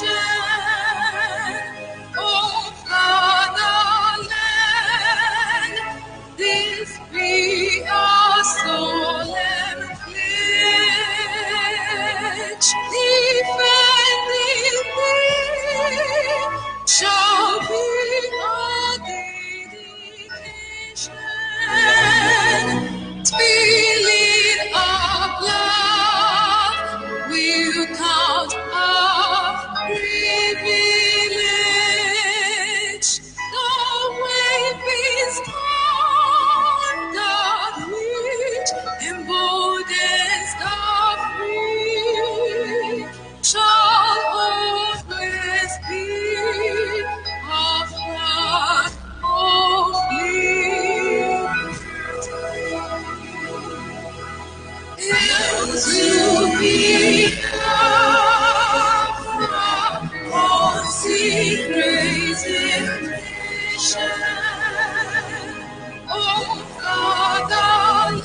O fatherland, this be our solemn pledge. Defending thee shall be our dedication. Spilling our blood will count our privilege. The waving standard which emboldens the free shall always be our flag of liberty. To be Biafra, consecrated nation. Oh, fatherland,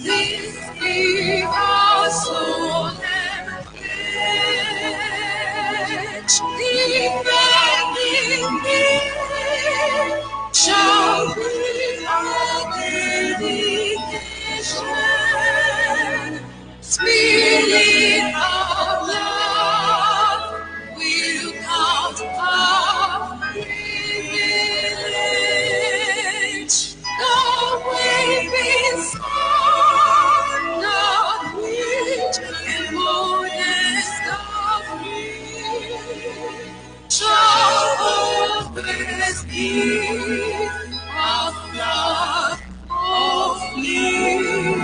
this be our solemn pledge. Defending thee shall be our dedication. Spilling our blood will count our privilege. The waving standard which emboldens the free shall always be our flag of liberty.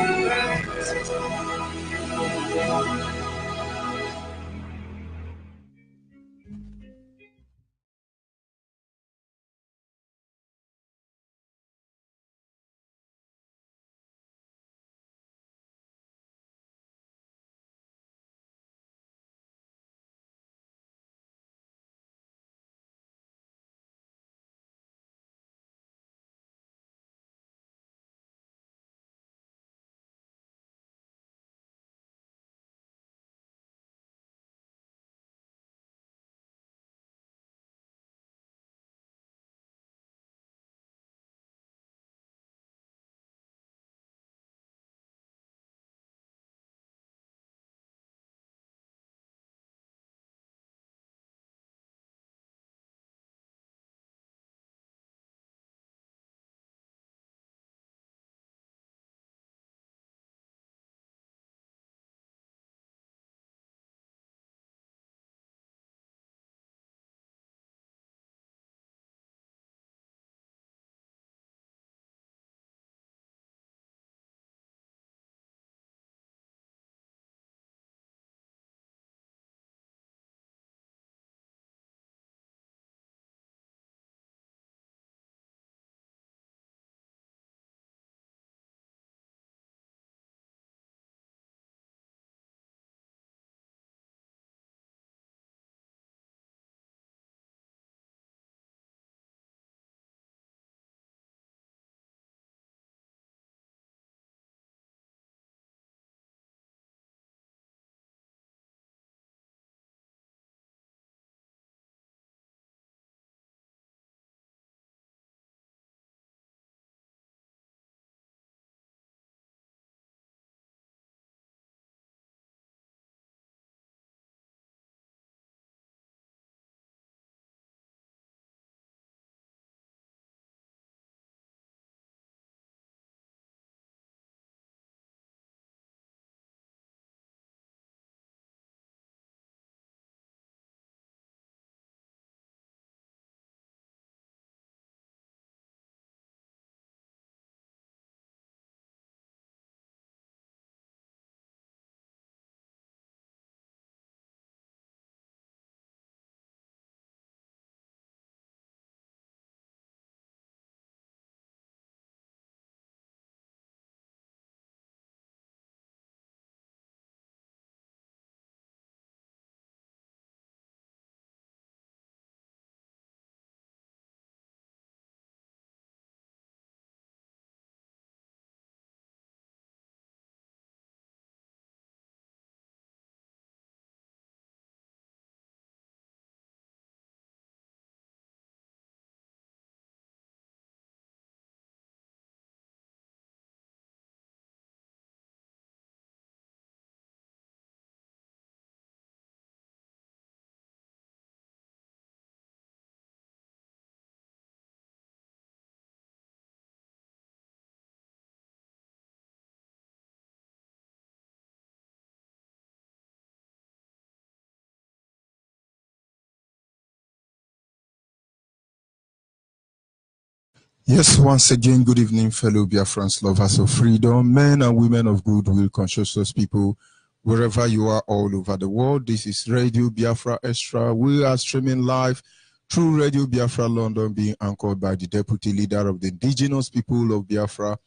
Yes, once again, good evening, fellow Biafrans, lovers of freedom, men and women of goodwill, conscientious people, wherever you are all over the world. This is Radio Biafra Extra. We are streaming live through Radio Biafra London, being anchored by the Deputy Leader of the Indigenous People of Biafra,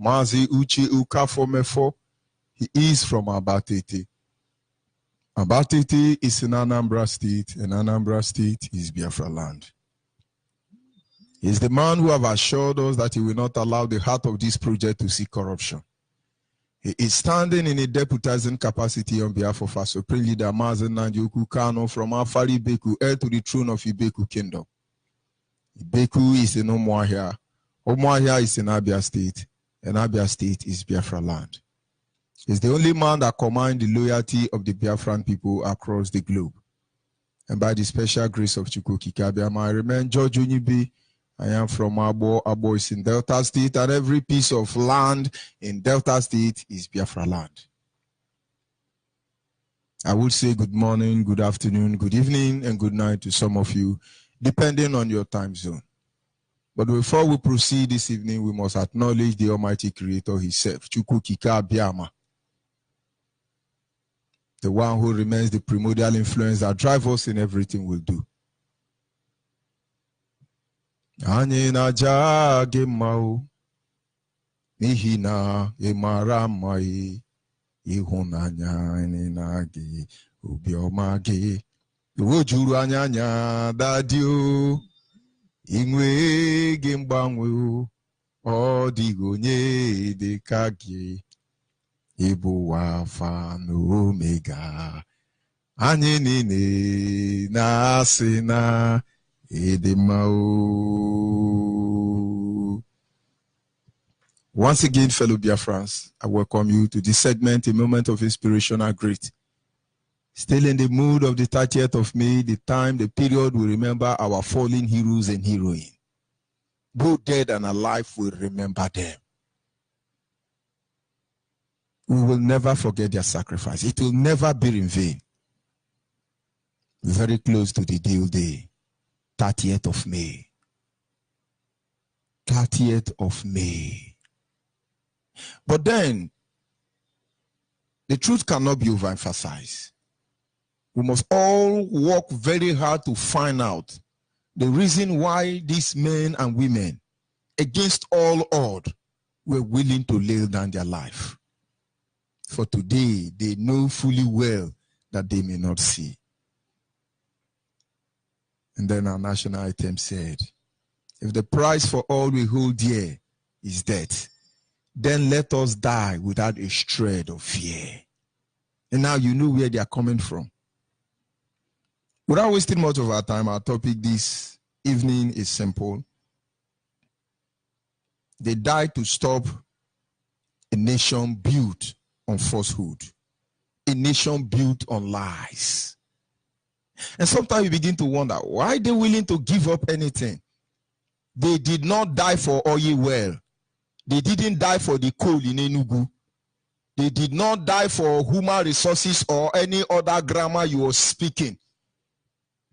Mazi Uche Ukafomefo. He is from Abatete. Abatete is in Anambra State, and Anambra State is Biafra land. He's the man who have assured us that he will not allow the heart of this project to see corruption. He is standing in a deputizing capacity on behalf of our Supreme Leader, Mazen Nanjoku Kano, from Afari Beku, heir to the throne of Ibeku Kingdom. Ibeku is in Umuahia. Umuahia is in Abia State, and Abia State is Biafra land. He's the only man that commands the loyalty of the Biafran people across the globe. And by the special grace of Chukwuka Abiyama, I remain George Onyibe. I am from Abo. Abo is in Delta State, and every piece of land in Delta State is Biafra land. I would say good morning, good afternoon, good evening, and good night to some of you, depending on your time zone. But before we proceed this evening, we must acknowledge the Almighty Creator Himself, Chukwuka Abiyama, the one who remains the primordial influence that drives us in everything we do. Anyị na-aja gị mma o, n'ihi na ị mara mma ịhụnanya anyị na gị, obiọma gị o juru anya anya dadị o, inwe gị mgbanwe o, ọ dịghị onye dị ka gị, ịbụ Alfa na Omega, anyị niile na-asị na once again, fellow Biafrans, I welcome you to this segment, a moment of inspirational grit. Still in the mood of the 30th of May, the time, the period we remember our fallen heroes and heroines. Both dead and alive, we remember them. We will never forget their sacrifice. It will never be in vain. Very close to the deal day. 30th of May. 30th of May. But then, the truth cannot be overemphasized. We must all work very hard to find out the reason why these men and women, against all odds, were willing to lay down their life. For today, they know fully well that they may not see. And then our national item said, if the price for all we hold dear is death, then let us die without a shred of fear. And now you know where they are coming from. Without wasting much of our time, our topic this evening is simple. They died to stop a nation built on falsehood, a nation built on lies. And sometimes you begin to wonder, why are they willing to give up anything? They did not die for oil well. They didn't die for the coal in Enugu. They did not die for human resources or any other grammar you were speaking.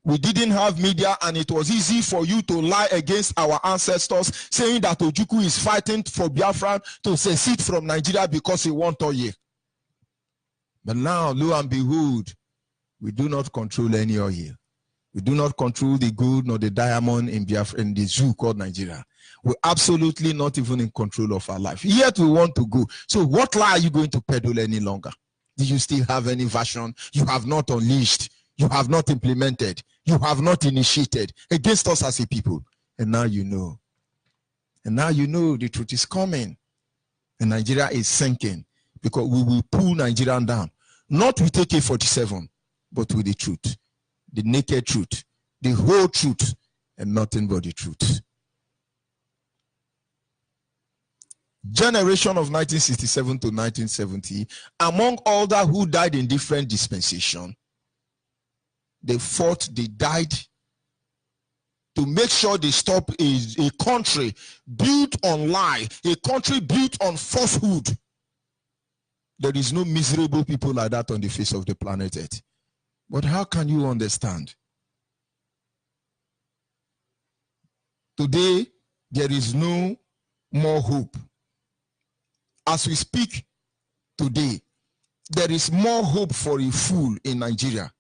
We didn't have media, and it was easy for you to lie against our ancestors, saying that Ojukwu is fighting for Biafra to secede from Nigeria because he wants oil. But now, lo and behold, we do not control any oil. We do not control the gold nor the diamond in Biafra, in the zoo called Nigeria. We're absolutely not even in control of our life. Yet we want to go. So what lie are you going to peddle any longer? Do you still have any version you have not unleashed? You have not implemented. You have not initiated against us as a people. And now you know. And now you know the truth is coming. And Nigeria is sinking because we will pull Nigeria down. Not with AK-47. But with the truth, the naked truth, the whole truth, and nothing but the truth. Generation of 1967 to 1970, among all that who died in different dispensations, they fought, they died to make sure they stop a country built on lie, a country built on falsehood. There is no miserable people like that on the face of the planet Earth. But how can you understand? Today, there is no more hope. As we speak today, there is more hope for a fool in Nigeria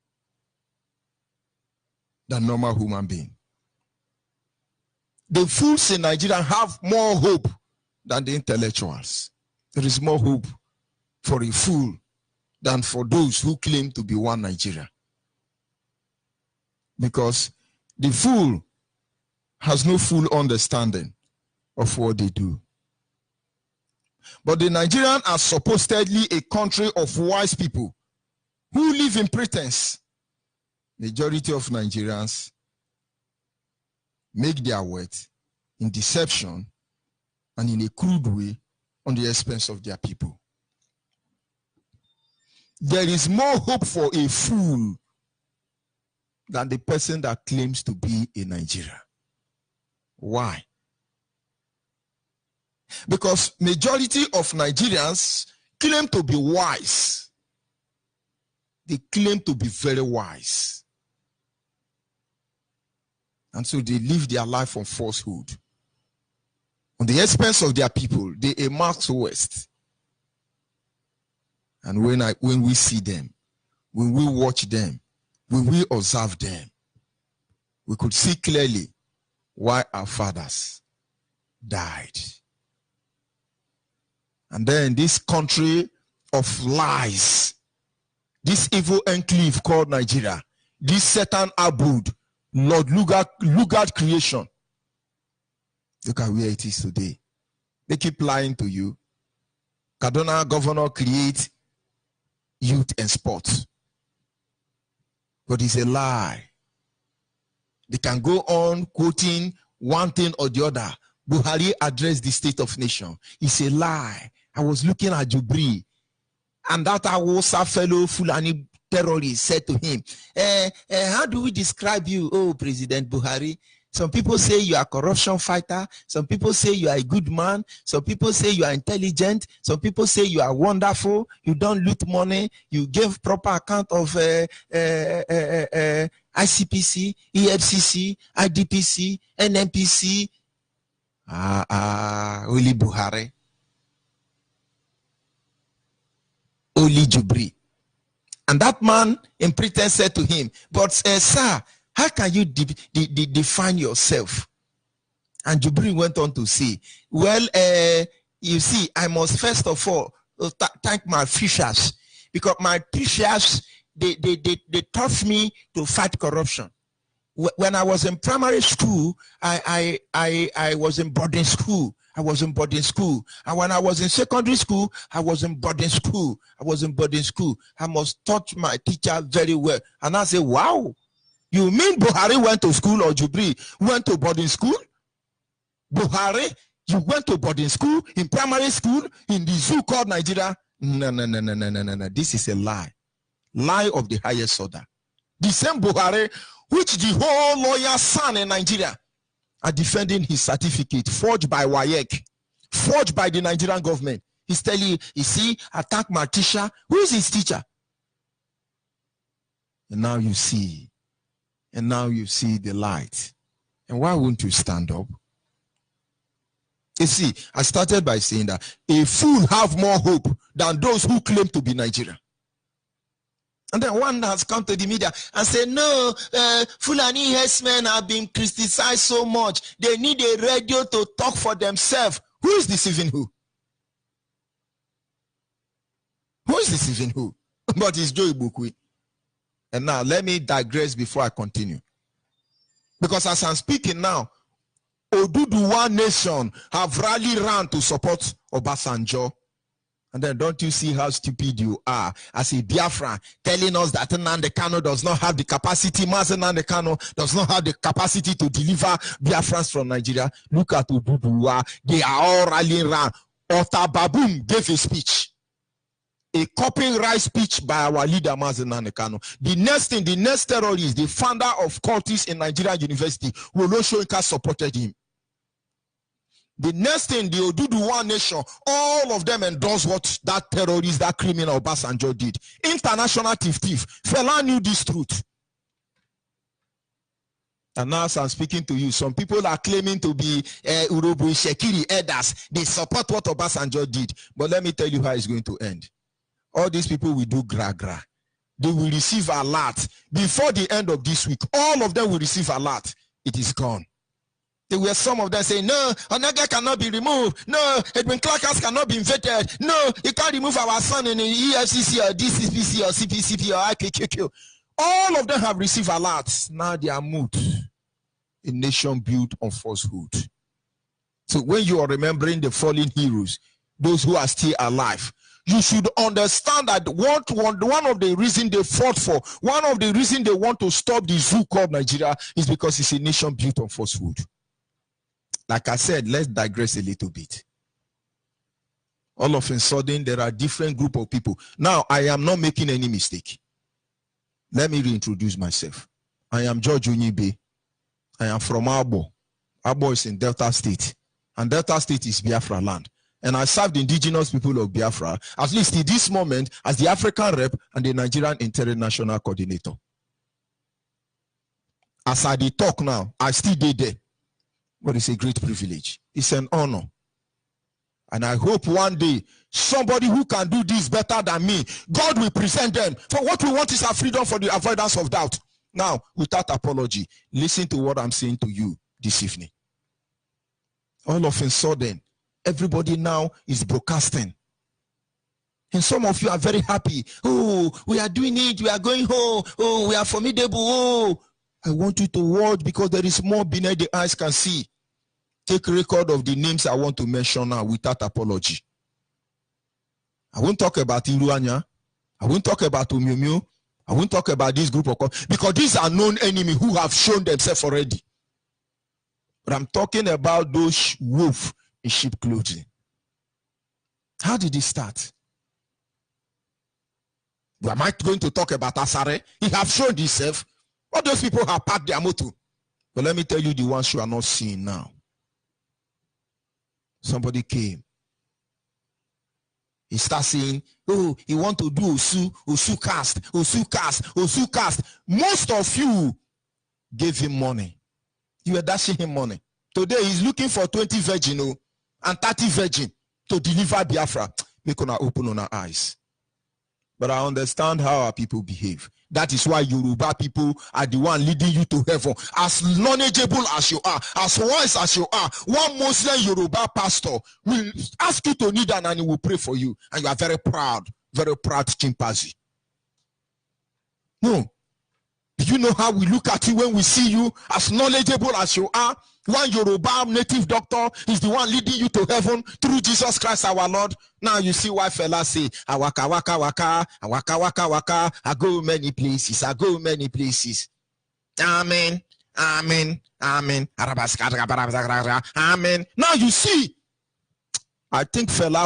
than normal human being. The fools in Nigeria have more hope than the intellectuals. There is more hope for a fool than for those who claim to be one Nigeria. Because the fool has no full understanding of what they do. But the Nigerians are supposedly a country of wise people who live in pretense. Majority of Nigerians make their wealth in deception and in a crude way on the expense of their people. There is more hope for a fool than the person that claims to be a Nigerian. Why? Because majority of Nigerians claim to be wise. They claim to be very wise. And so they live their life on falsehood. On the expense of their people, they amass wealth. And when we see them, when we watch them, when we observe them, we could see clearly why our fathers died. And then this country of lies, this evil enclave called Nigeria, this Satan abode, Lord Lugard creation. Look at where it is today. They keep lying to you. Kaduna governor creates youth and sports. But it's a lie. They can go on quoting one thing or the other. Buhari addressed the state of nation. It's a lie. I was looking at Jubri, and that Awosa fellow Fulani terrorist said to him, how do we describe you, oh President Buhari? Some people say you are a corruption fighter. Some people say you are a good man. Some people say you are intelligent. Some people say you are wonderful. You don't loot money. You give proper account of ICPC, EFCC, IDPC, NNPC. Only Buhari. Only Jubri. And that man in pretense said to him, but sir, how can you define yourself? And Jubri went on to say, well, you see, I must first of all thank my teachers, because my teachers, they taught me to fight corruption. When I was in primary school, I was in boarding school. I was in boarding school. And when I was in secondary school, I was in boarding school. I must taught my teacher very well. And I say, wow, you mean Buhari went to school, or Jubri went to boarding school? Buhari, you went to boarding school, in primary school, in the zoo called Nigeria? No. This is a lie. Lie of the highest order. The same Buhari, which the whole lawyer's son in Nigeria are defending his certificate, forged by WAEC, forged by the Nigerian government. He's telling you, you see, attack my teacher. Who is his teacher? And now you see the light. And why won't you stand up? You see, I started by saying that a fool have more hope than those who claim to be Nigerian. And then one has come to the media and said, no, Fulani herdsmen have been criticized so much. They need a radio to talk for themselves. Who is deceiving who? Who is deceiving who? But it's Joe Ibukwe. And now let me digress before I continue. Because as I'm speaking now, Oduduwa nation have rallied round to support Obasanjo. And then don't you see how stupid you are as a Biafra telling us that Nnamdi Kanu does not have the capacity, Mazen Nnamdi Kanu does not have the capacity to deliver Biafrans from Nigeria. Look at Oduduwa. They are all rallying around. Ota Babum gave a speech. A copyright speech by our leader, Mazen Nnamdi Kanu. The next terrorist, the founder of cultists in Nigerian University, Wolo Soyinka, supported him. The next thing, the Oduduwa nation, all of them endorse what that terrorist, that criminal Obasanjo did. International thief. Fela knew this truth. And now as I'm speaking to you, some people are claiming to be Urobo Shekiri elders. They support what Obasanjo did. But let me tell you how it's going to end. All these people will do gra-gra. They will receive a lot. Before the end of this week, all of them will receive a lot. It is gone. There were some of them saying, no, Onega cannot be removed. No, Edwin Clarkers cannot be invaded. No, you can't remove our son in the EFCC or DCPC or CPCP or IQQQ. All of them have received a lot. Now they are moved. A nation built on falsehood. So when you are remembering the fallen heroes, those who are still alive, you should understand that one of the reasons they fought for, one of the reasons they want to stop the zoo called Nigeria is because it's a nation built on falsehood. Like I said, let's digress a little bit. All of a sudden, there are different group of people. Now, I am not making any mistake. Let me reintroduce myself. I am George Onyibe. I am from Abo. Abo is in Delta State. And Delta State is Biafra land. And I serve the indigenous people of Biafra, at least in this moment, as the African rep and the Nigerian international coordinator. As I talk now, I still did there. But it's a great privilege. It's an honor. And I hope one day, somebody who can do this better than me, God will present them. For what we want is our freedom for the avoidance of doubt. Now, without apology, listen to what I'm saying to you this evening. All of a sudden, everybody now is broadcasting. And some of you are very happy. Oh, we are doing it. We are going home. Oh, we are formidable. Oh, I want you to watch because there is more beneath the eyes can see. Take record of the names I want to mention now without apology. I won't talk about Iruanya. I won't talk about Umyumyu. I won't talk about this group of because these are known enemies who have shown themselves already. But I'm talking about those wolves in sheep clothing. How did it start? Am I going to talk about Asare? He have shown himself. All those people have packed their motto. But let me tell you the ones you are not seeing now. Somebody came. He starts saying, oh, he want to do Osu cast. Most of you gave him money. You were dashing him money. Today he's looking for 20 virgin and 30 virgin to deliver Biafra. Make una open on our eyes. But I understand how our people behave. That is why Yoruba people are the one leading you to heaven. As knowledgeable as you are, as wise as you are, one Muslim Yoruba pastor will ask you to kneel down and he will pray for you. And you are very proud chimpanzee. No. Do you know how we look at you when we see you as knowledgeable as you are? One Yoruba native doctor is the one leading you to heaven through Jesus Christ our Lord. Now you see why fellas say, I waka waka waka, I waka waka waka, I go many places, I go many places. Amen, amen, amen, amen. Now you see, I think fella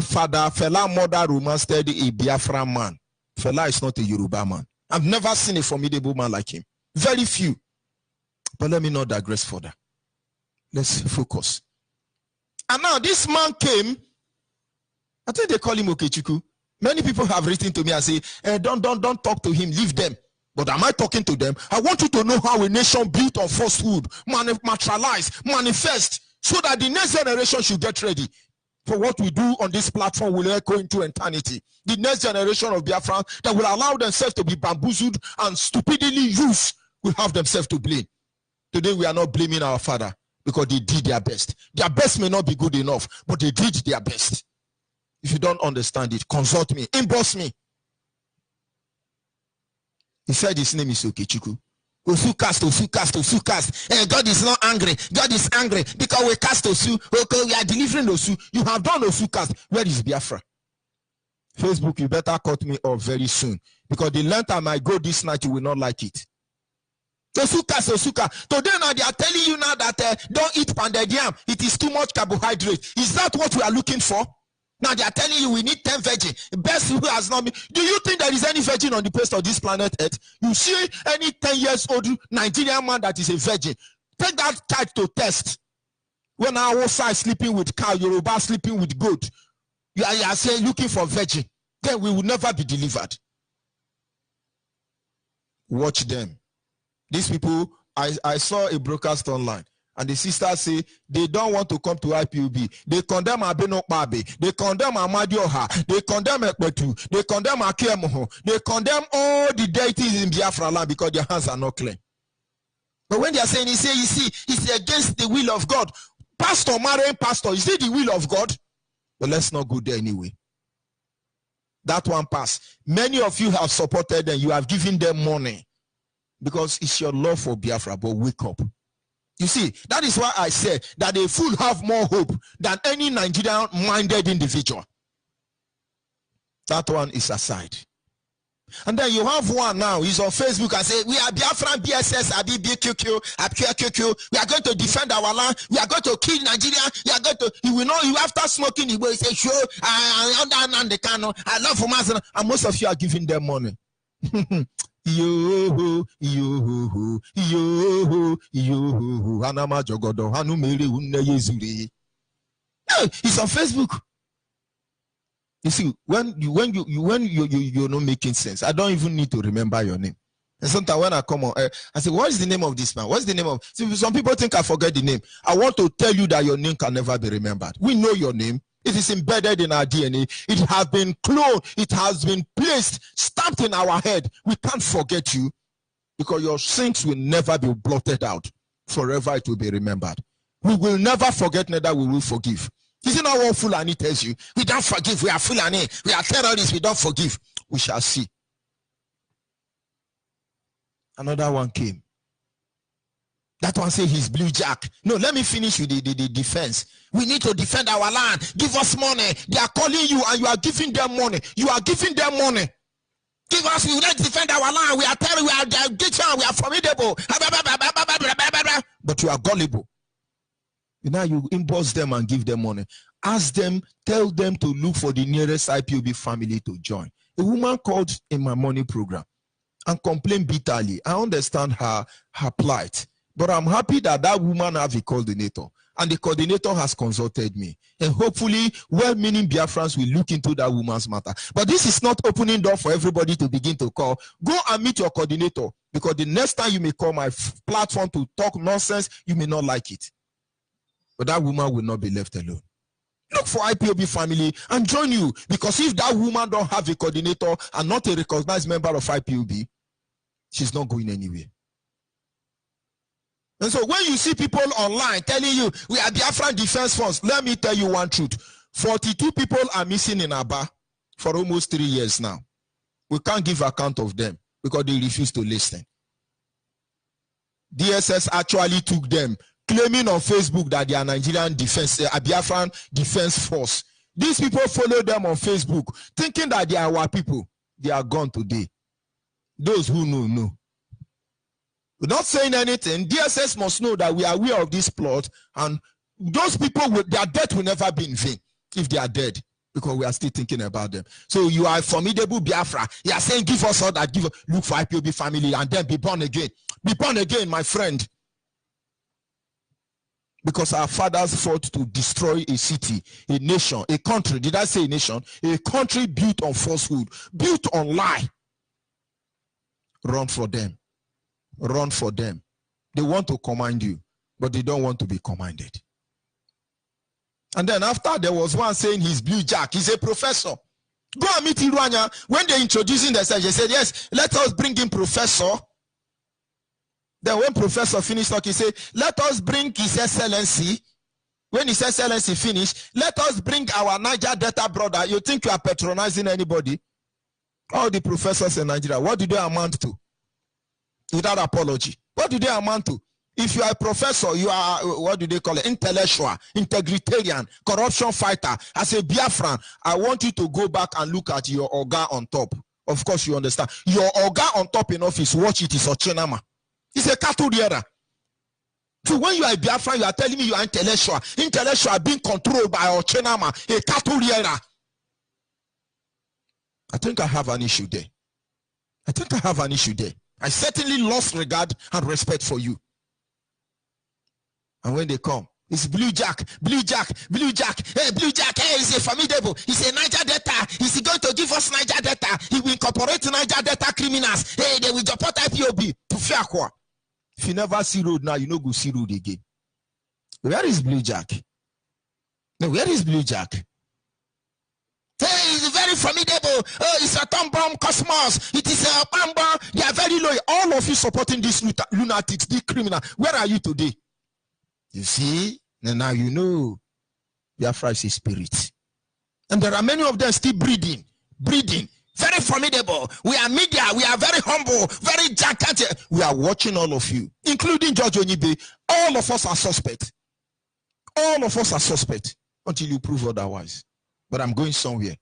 mother romanced a Biafra man. Fella is not a Yoruba man. I've never seen a formidable man like him. Very few. But let me not digress further. Let's focus. And now this man came. I think they call him Okechukwu. Many people have written to me and say, don't talk to him, leave them. But am I talking to them? I want you to know how a nation built on falsehood, materialize, manifest, so that the next generation should get ready. For what we do on this platform will echo into eternity. The next generation of Biafra that will allow themselves to be bamboozled and stupidly used will have themselves to blame. Today we are not blaming our father because they did their best. Their best may not be good enough, but they did their best. If you don't understand it, consult me, inbox me. He said his name is Okechukwu. Osu cast. And God is not angry. God is angry because we cast Osu. Okay, we are delivering Osu. You have done Osu cast. Where is Biafra? Facebook, you better cut me off very soon. Because the length I might go this night, you will not like it. Osu cast. Today now they are telling you now that don't eat pounded yam. It is too much carbohydrate. Is that what we are looking for? Now they are telling you we need 10 virgin. Best who has not been. Do you think there is any virgin on the face of this planet Earth? You see any 10 years old Nigerian man that is a virgin? Take that child to test. When our side sleeping with cow, Yoruba sleeping with goat, you are saying looking for virgin. Then we will never be delivered. Watch them. These people I saw a broadcast online, and the sister say they don't want to come to IPOB. They condemn Abeno Babe, they condemn Amadioha, they condemn Ekpetu, they condemn Akemoho, they condemn all the deities in Biafra land because their hands are not clean. But when they are saying, you see, it's against the will of God. Pastor marrying pastor, is it the will of God? But let's not go there anyway. That one pass. Many of you have supported them. You have given them money because it's your love for Biafra. But wake up. You see, that is why I said that a fool have more hope than any Nigerian-minded individual. That one is aside. And then you have one now, he's on Facebook and say, we are Biafran BSS, QQ, we are going to defend our land, we are going to kill Nigeria, we are going to, he will not, you after smoking, he will say, sure, I love Hamas, and most of you are giving them money. Yo, Hanama Jogodo, Hanumere Unne. It's on Facebook. You see, when you're not making sense, I don't even need to remember your name. And sometimes when I come on, I say, what is the name of this man? What's the name of? See, some people think I forget the name. I want to tell you that your name can never be remembered. We know your name. It is embedded in our DNA. It has been cloned. It has been placed, stamped in our head. We can't forget you because your sins will never be blotted out. Forever it will be remembered. We will never forget, neither we will forgive. Is it not what Fulani tells you? We don't forgive. We are Fulani. We are terrorists. We don't forgive. We shall see. Another one came. That one said he's blue jack. No, let me finish with the defense. We need to defend our land. Give us money. They are calling you and you are giving them money. You are giving them money. Give us, we let's defend our land. We are terrorists. We are formidable. But you are gullible. Now you impose them and give them money. Ask them, tell them to look for the nearest IPOB family to join. A woman called in my morning program and complained bitterly. I understand her plight, but I'm happy that that woman has a coordinator, and the coordinator has consulted me. And hopefully, well-meaning Biafrans will look into that woman's matter. But this is not opening door for everybody to begin to call. Go and meet your coordinator, because the next time you may call my platform to talk nonsense, you may not like it. But that woman will not be left alone. Look for IPOB family and join you. Because if that woman don't have a coordinator and not a recognized member of IPOB, she's not going anywhere. And so when you see people online telling you, we are Biafran Defense Force, let me tell you one truth. 42 people are missing in Aba for almost 3 years now. We can't give account of them because they refuse to listen. DSS actually took them, claiming on Facebook that they are Nigerian defense, Biafran Defense Force. These people follow them on Facebook, thinking that they are our people. They are gone today. Those who know. We're not saying anything. DSS must know that we are aware of this plot, and those people, their death will never be in vain if they are dead, because we are still thinking about them. So you are formidable Biafra. You are saying, give us all that, look for IPOB family, and then be born again. Be born again, my friend. Because our fathers fought to destroy a city, a nation, a country. Did I say a nation? A country built on falsehood, built on lie. Run for them. Run for them. They want to command you, but they don't want to be commanded. And then after, there was one saying he's blue jack. He's a professor. Go and meet Iruanya. When they're introducing themselves, they said, yes, let us bring in professor. Then when professor finished talking, he said, let us bring his excellency. When his excellency finished, let us bring our Niger Delta brother. You think you are patronizing anybody? All the professors in Nigeria, what do they amount to? Without apology. What do they amount to? If you are a professor, you are, what do they call it? Intellectual, integritarian, corruption fighter. As a Biafran, I want you to go back and look at your Oga on top. Of course, you understand. Your Oga on top in office, watch it, is Ochenama. It's a cattle dealer. So when you are a Biafran, you are telling me you are intellectual. Intellectual being controlled by Ochenama, a cattle dealer. I think I have an issue there. I certainly lost regard and respect for you. And when they come, it's blue jack. Hey, blue jack, hey, he's a formidable. He's a Niger Delta. Is he going to give us Niger Delta? He will incorporate Niger Delta criminals. Hey, they will deport IPOB. To Fiakwa. If you never see road now, you no go see road again. Where is Blue Jack? No, where is Blue Jack? Hey, it's very formidable. Oh, it's a tom bomb cosmos. It is a bomb bomb. They are very low. All of you supporting these lunatics, the criminal. Where are you today? You see? And now you know Biafra is a spirit. And there are many of them still breeding. Very formidable. We are media. We are very humble. Very gigantic. We are watching all of you, including Judge Onyibe. All of us are suspect. All of us are suspect until you prove otherwise. But I'm going somewhere.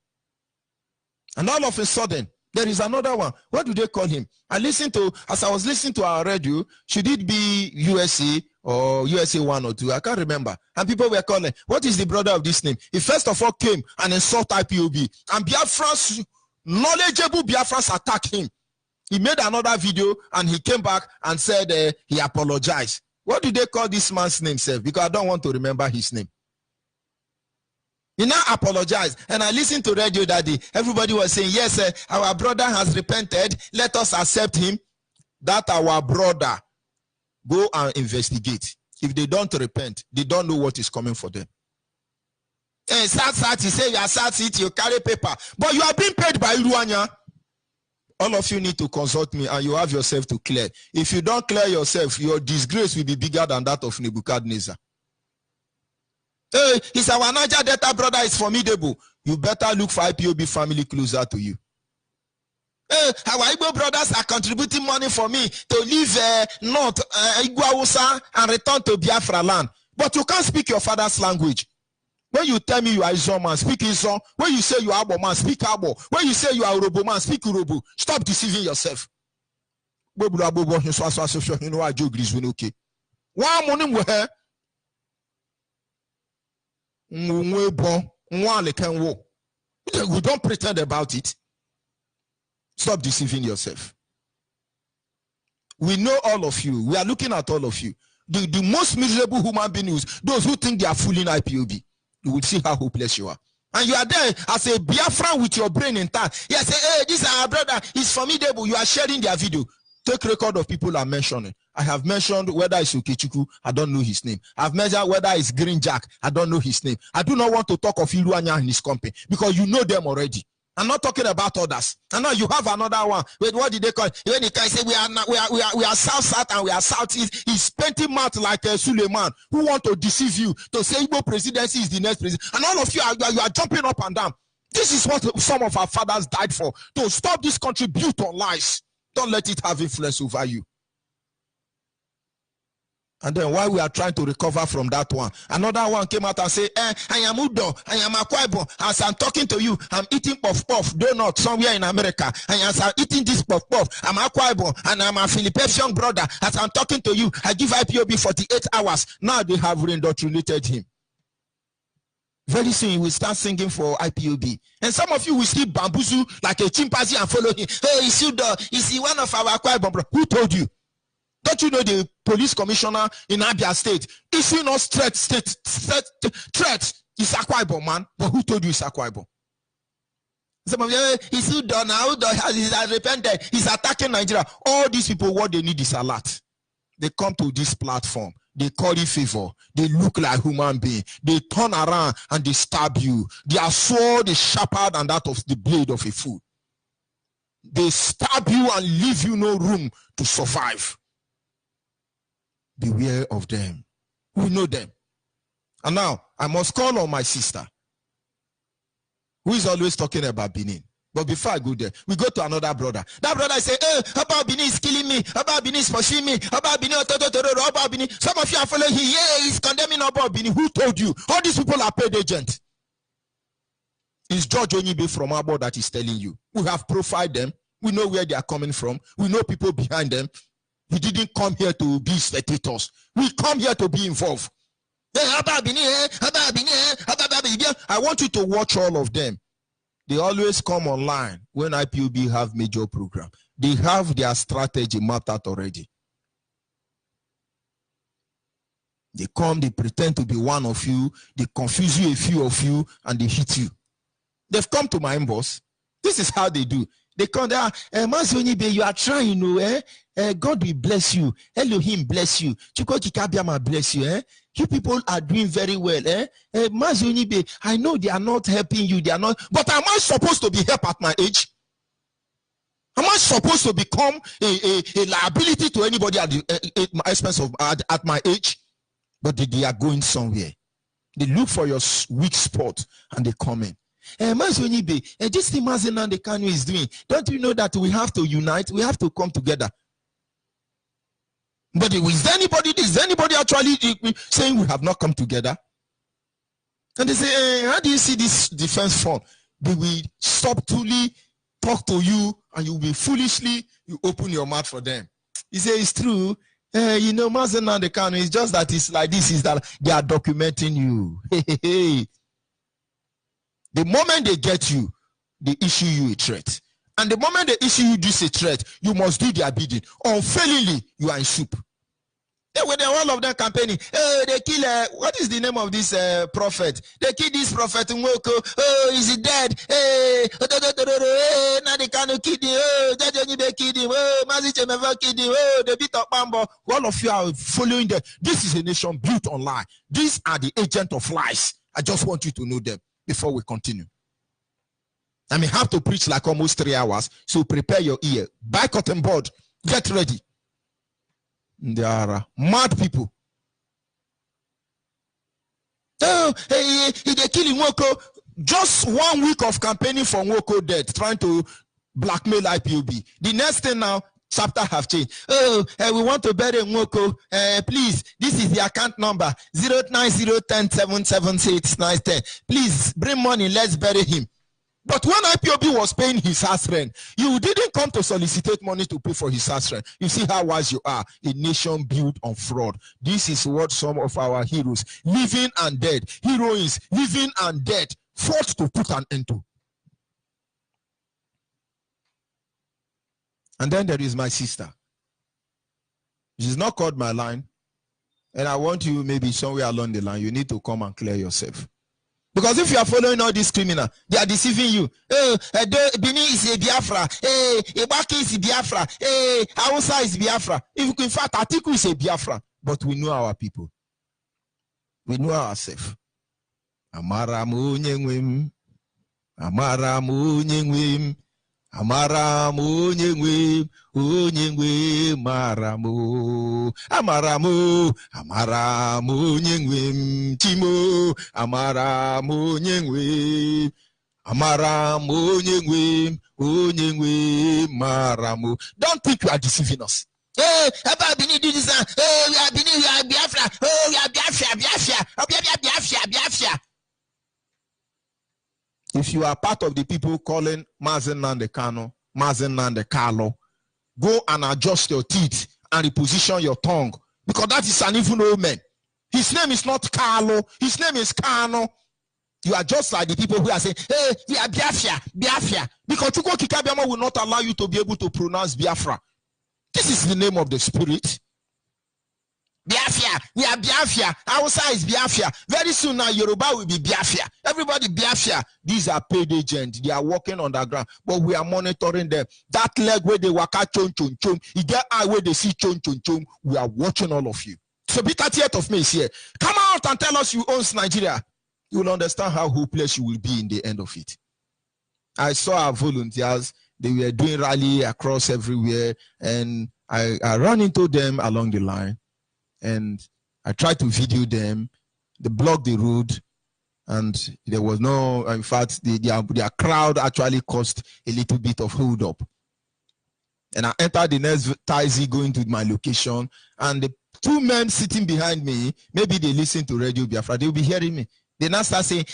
And all of a sudden, there is another one. What do they call him? As I was listening to our radio, should it be USA or USA 1 or 2? I can't remember. And people were calling, what is the brother of this name? He first of all came and insulted IPOB. And Biafra's, knowledgeable Biafras attacked him. He made another video and he came back and said he apologized. What do they call this man's name, sir? Because I don't want to remember his name. He now apologized. And I listened to radio that day. Everybody was saying, yes, our brother has repented. Let us accept him. That our brother go and investigate. If they don't repent, they don't know what is coming for them. Hey, sat, you say you are sat, you carry paper. But you are being paid by Iruanya. All of you need to consult me and you have yourself to clear. If you don't clear yourself, your disgrace will be bigger than that of Nebuchadnezzar. Hey, he's our Niger Delta brother is formidable. You better look for IPOB family closer to you. Hey, our Igbo brothers are contributing money for me to leave North Igbo and return to Biafra land. But you can't speak your father's language. When you tell me you are Izo man, speak Izo. When you say you are Abo man, speak Abo. When you say you are Urobo man, speak Urobo. Stop deceiving yourself. Okay. We don't pretend about it. Stop deceiving yourself. We know all of you. We are looking at all of you. The most miserable human beings, those who think they are fooling IPOB. You will see how hopeless you are. And you are there as a Biafran with your brain intact. You say, hey, this is our brother. He's formidable. You are sharing their video. Take record of people I'm mentioning. I have mentioned whether it's Okechukwu, I don't know his name. I've mentioned whether it's Green Jack, I don't know his name. I do not want to talk of Iruanya and his company because you know them already. I'm not talking about others. And now you have another one. Wait, what did they call it? When he can say we are South and we are Southeast, he's painting mouth like Suleiman who want to deceive you to say Igbo presidency is the next president. And all of you are jumping up and down. This is what some of our fathers died for. To stop this country built on lies. Don't let it have influence over you. And then while we are trying to recover from that one, another one came out and said, I am Udo, I am Akwa. As I'm talking to you, I'm eating puff-puff donut somewhere in America. And as I'm eating this puff-puff, I'm Akwa and I'm a Philippine brother. As I'm talking to you, I give IPOB 48 hours. Now they have re-indoctrinated him. Very soon you will start singing for IPOB. And some of you will still bamboozle like a chimpanzee and follow him. Hey, is he one of our Akwa bro? Who told you? Don't you know the police commissioner in Abia State? Is he not threat? It's Akwa Ibom, man. But who told you it's Akwa Ibom? Some of you, he's done now, he's repented, he's attacking Nigeria. All these people, what they need is alert. They come to this platform, they call it favor, they look like human beings, they turn around and they stab you. Their sword is sharper than that of the blade of a fool. They stab you and leave you no room to survive. Beware of them. We know them. And now, I must call on my sister, who is always talking about Benin. But before I go there, we go to another brother. That brother say, hey, about Benin is killing me. About Benin is pursuing me. About Benin, about Benin. Some of you are following him. Yeah, he's condemning about Benin. Who told you? All these people are paid agents. It's Judge Onyibe from Abo that is telling you. We have profiled them. We know where they are coming from. We know people behind them. We didn't come here to be spectators. We come here to be involved. I want you to watch all of them. They always come online when IPOB have major program. They have their strategy mapped out already. They come, they pretend to be one of you, they confuse you, a few of you, and they hit you. They've come to my inbox. This is how they do. They come there, Onyibe, you are trying, God will bless you. Elohim bless you. Chuko Kikabiama bless you. You people are doing very well. Onyibe, I know they are not helping you. They are not. But am I supposed to be helped at my age? Am I supposed to become a liability to anybody at the expense of at my age? But they are going somewhere. They look for your weak spot and they come in. Onyibe, this thing Mazenande Kanu is doing. Don't you know that we have to unite? We have to come together. But is anybody actually saying we have not come together? And they say, how do you see this defense fund? They will subtly talk to you and you will be foolishly, you open your mouth for them. You say, it's true. Mazenande Kanu, it's just that it's like this, is that they are documenting you. The moment they get you, they issue you a threat. And the moment they issue you this a threat, you must do their bidding. Unfailingly, you are in soup. They were all of them campaigning. They kill, what is the name of this prophet? They kill this prophet Nwoko. Oh, is he dead? Now they cannot kill him. Onyibe killed him. Maziche never killed him. They beat up Bambo. All of you are following them. This is a nation built on lie. These are the agents of lies. I just want you to know them before we continue. I may have to preach like almost 3 hours, so prepare your ear. Buy cotton board. Get ready. There are mad people. Oh, they killing Nwoko. Just 1 week of campaigning for Nwoko death, trying to blackmail IPOB. The next thing now, chapter have changed. Oh, we want to bury Nwoko. Please, this is the account number 09010776910. Please bring money. Let's bury him. But when IPOB was paying his house rent, you didn't come to solicit money to pay for his house rent. You see how wise you are. A nation built on fraud. This is what some of our heroes, living and dead, heroines, living and dead, fought to put an end to. And then there is my sister. She's not called my line. And I want you, maybe somewhere along the line, you need to come and clear yourself. Because if you are following all these criminals, they are deceiving you. Bini is a Biafra. Ibaki is a Biafra. Hausa is Biafra. In fact, Atiku is a Biafra. But we know our people. We know ourselves. Amara munyengwim. Amara munyengwim. Amara munyengwim. Unyengwim maramu. Amaramu. Amaramu nyengwim. Timo. Amaramu nyengwim. Amaramu nyengwim. Unyengwim maramu. Don't think you are deceiving us. Hey, about Bini do this. Oh, we are Bini, we are Biafra. Oh, we are Biafra, Biafra. Oh, Biafra, Biafra. If you are part of the people calling Mazenande Kanu, Mazenande Kalo, go and adjust your teeth and reposition your tongue. Because that is an evil old man. His name is not Carlo. His name is Kano. You are just like the people who are saying, hey, we are Biafra, Biafra. Because Chuko Kikabiama will not allow you to be able to pronounce Biafra. This is the name of the spirit. Biafra, we are Biafra. Hausa is Biafra. Very soon now, Yoruba will be Biafra. Everybody Biafra. These are paid agents. They are working underground, but we are monitoring them. That leg where they waka chon chon chon, you get eye where they see chon chon chon. We are watching all of you. So be 30th of May is here. Come out and tell us you own Nigeria. You will understand how hopeless you will be in the end of it. I saw our volunteers. They were doing rally across everywhere, and I ran into them along the line. And I tried to video them. They blocked the road, and there was no, in fact, their crowd actually caused a little bit of hold up. And I entered the next taxi going to my location, and the 2 men sitting behind me, maybe they listen to Radio Biafra, they'll be hearing me. They now start saying,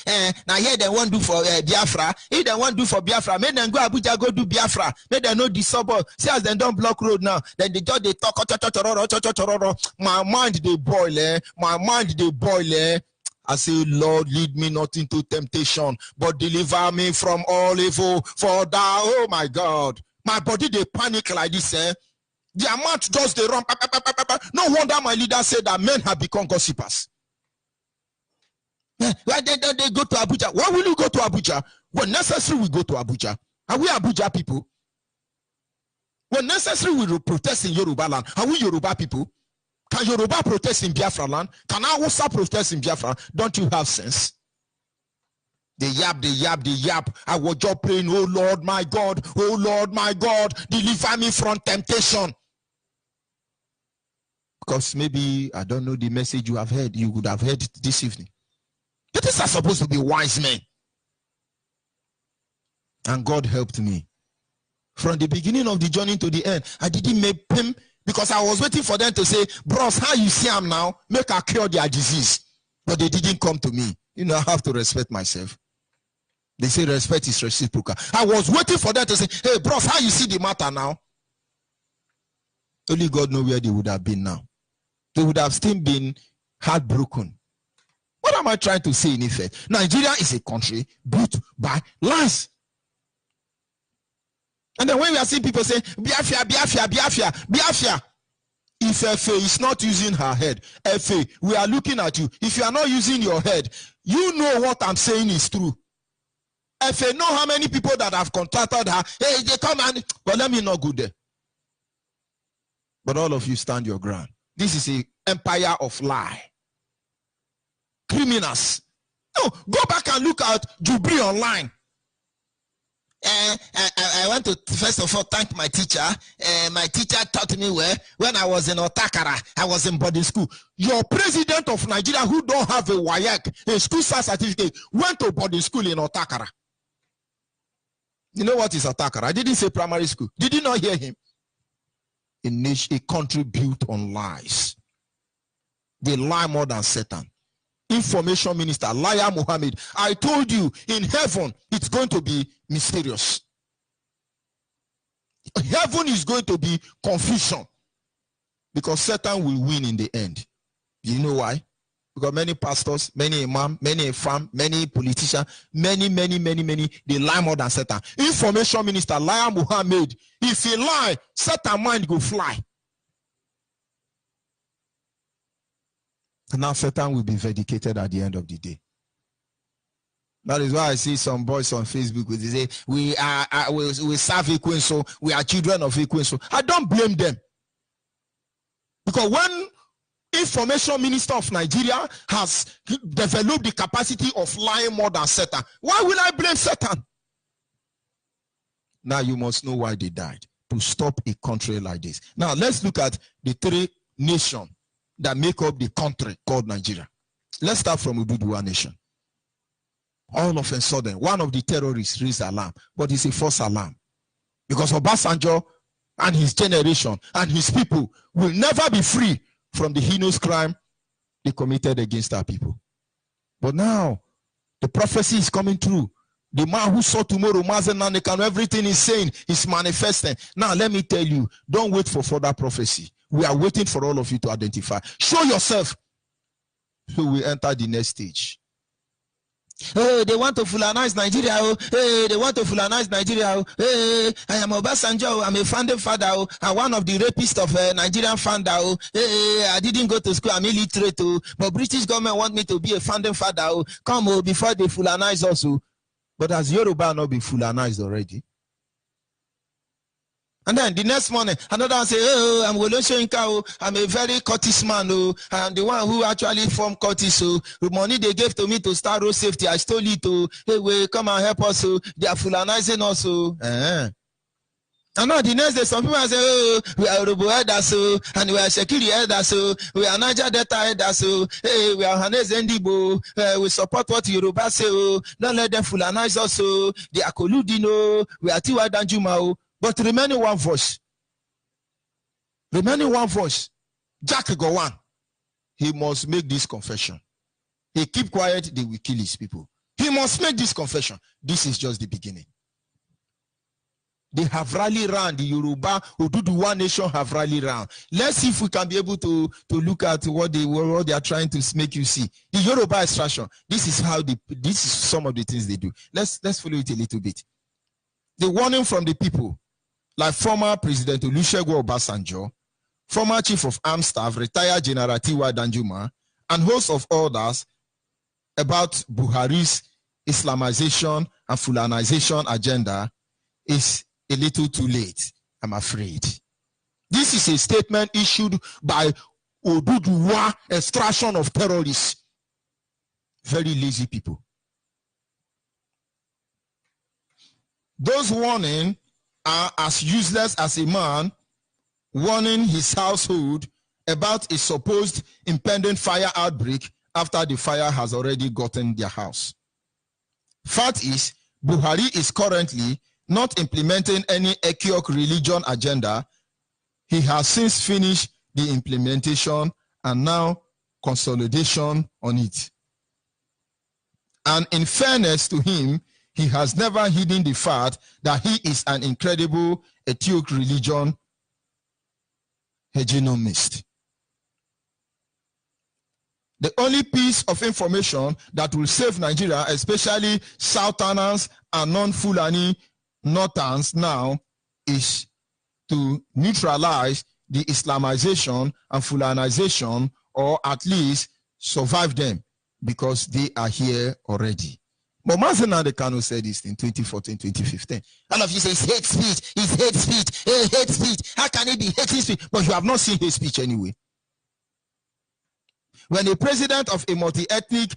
now here they want to do for Biafra. If they want to do for Biafra, make them go Abuja, go do Biafra. Make them know the suburb. See as they don't block road now. Then they talk. My mind they boil, My mind they boil, I say, Lord, lead me not into temptation, but deliver me from all evil. For thou, oh my God, my body they panic like this. Their mouth just they run. No wonder my leader said that men have become gossipers. Why don't they go to Abuja? Why will you go to Abuja? When necessary, we go to Abuja. Are we Abuja people? When necessary, we will protest in Yoruba land. Are we Yoruba people? Can Yoruba protest in Biafra land? Can Hausa protest in Biafra? Don't you have sense? They yap. I was just praying, oh Lord my God, deliver me from temptation. Because maybe, I don't know the message you have heard, you would have heard it this evening. These are supposed to be wise men. And God helped me. From the beginning of the journey to the end, I didn't make him because I was waiting for them to say, bros, how you see them now? Make her cure their disease. But they didn't come to me. You know, I have to respect myself. They say respect is reciprocal. I was waiting for them to say, hey, bros, how you see the matter now? Only God knows where they would have been now. They would have still been heartbroken. What am I trying to say in effect? Nigeria is a country built by lies. And then when we are seeing people say, Biafra. If FA is not using her head, FA, we are looking at you. If you are not using your head, you know what I'm saying is true. FA know how many people that have contacted her. Hey, they come and, but let me not go there. But all of you stand your ground. This is an empire of lie. Criminals. No, go back and look at Jubri online. I want to first of all thank my teacher. My teacher taught me well when I was in Otakara. I was in boarding school. Your president of Nigeria, who don't have a WAEC, a school certificate, went to boarding school in Otakara. You know what is Otakara? I didn't say primary school. Did you not hear him? A country built on lies. They lie more than Satan. Information minister, liar Muhammad. I told you, in heaven, it's going to be mysterious. Heaven is going to be confusion. Because Satan will win in the end. Do you know why? Because many pastors, many imam, many imam, many politicians, many, they lie more than Satan. Information minister, liar Muhammad. If he lie, Satan mind go fly. And now Satan will be vindicated at the end of the day. That is why I see some boys on Facebook who say, we serve Ekwensu, we are children of Ekwensu. I don't blame them. Because when information minister of Nigeria has developed the capacity of lying more than Satan, why will I blame Satan? Now you must know why they died. To stop a country like this. Now let's look at the three nations that make up the country called Nigeria. Let's start from Ududuwa nation. All of a sudden, one of the terrorists raised alarm, but it's a false alarm. Because Obasanjo and his generation and his people will never be free from the heinous crime they committed against our people. But now, the prophecy is coming true. The man who saw tomorrow, Mazen, everything is saying is manifesting. Now, let me tell you, don't wait for further prophecy. We are waiting for all of you to identify. Show yourself. So we enter the next stage. Oh, they want to Fulanize Nigeria. Oh, hey, they want to Fulanize Nigeria. Oh, hey, I am Obasanjo. I'm a founding father. Oh, I'm one of the rapists of Nigerian founder. Oh, hey, I didn't go to school. I'm illiterate. Oh, but British government want me to be a founding father. Oh, come oh, before they Fulanize us. Oh. But has Yoruba not been Fulanized already? And then the next morning, another one say, oh, I'm Woloshoinka, I'm a very Curtis man, oh, I'm the one who actually formed Curtis, oh, the money they gave to me to start road safety, I stole it, oh, hey, wait, come and help us, oh, they are Fulanizing us, oh. And now the next day, some people say, oh, we are Robo elders, oh, and we are Shekiri elders, oh, we are Niger Delta elders, oh, hey, we are Hanez Endibo, we support what Yoruba say, oh, don't let them Fulanize us, oh, they are colluding, oh, we are Tiwa Danjuma, oh. But remaining one voice. Remaining one voice. Jack Gowan. He must make this confession. He keep quiet, they will kill his people. He must make this confession. This is just the beginning. They have rallied around. The Yoruba Oduduwa nation have rallied around. Let's see if we can be able to look at what they are trying to make you see. The Yoruba extraction. This is some of the things they do. Let's follow it a little bit. The warning from the people. Like former President Olusegun Obasanjo, former Chief of Armed Staff, retired General Tiwa Danjuma, and host of others about Buhari's Islamization and Fulanization agenda is a little too late. I'm afraid. This is a statement issued by Oduduwa extraction of terrorists. Very lazy people. Those warning are as useless as a man warning his household about a supposed impending fire outbreak after the fire has already gotten their house. Fact is, Buhari is currently not implementing any ethnic religion agenda. He has since finished the implementation and now consolidation on it. And in fairness to him, he has never hidden the fact that he is an incredible ethnic religion hegemonist. The only piece of information that will save Nigeria, especially Southerners and non-Fulani Northerns now, is to neutralize the Islamization and Fulanization, or at least survive them, because they are here already. But Mazen Adekano said this in 2014, 2015. All of you say it's hate speech, it's hate speech, hate speech. How can it be hate speech? But you have not seen hate speech anyway. When a president of a multi-ethnic,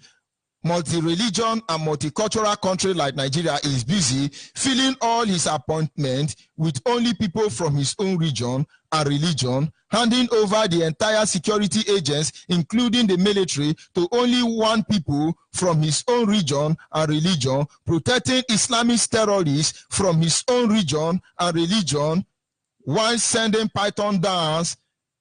multi-religion, and multicultural country like Nigeria is busy filling all his appointments with only people from his own region and religion, handing over the entire security agents, including the military, to only one people from his own region and religion, protecting Islamist terrorists from his own region and religion, while sending Python dance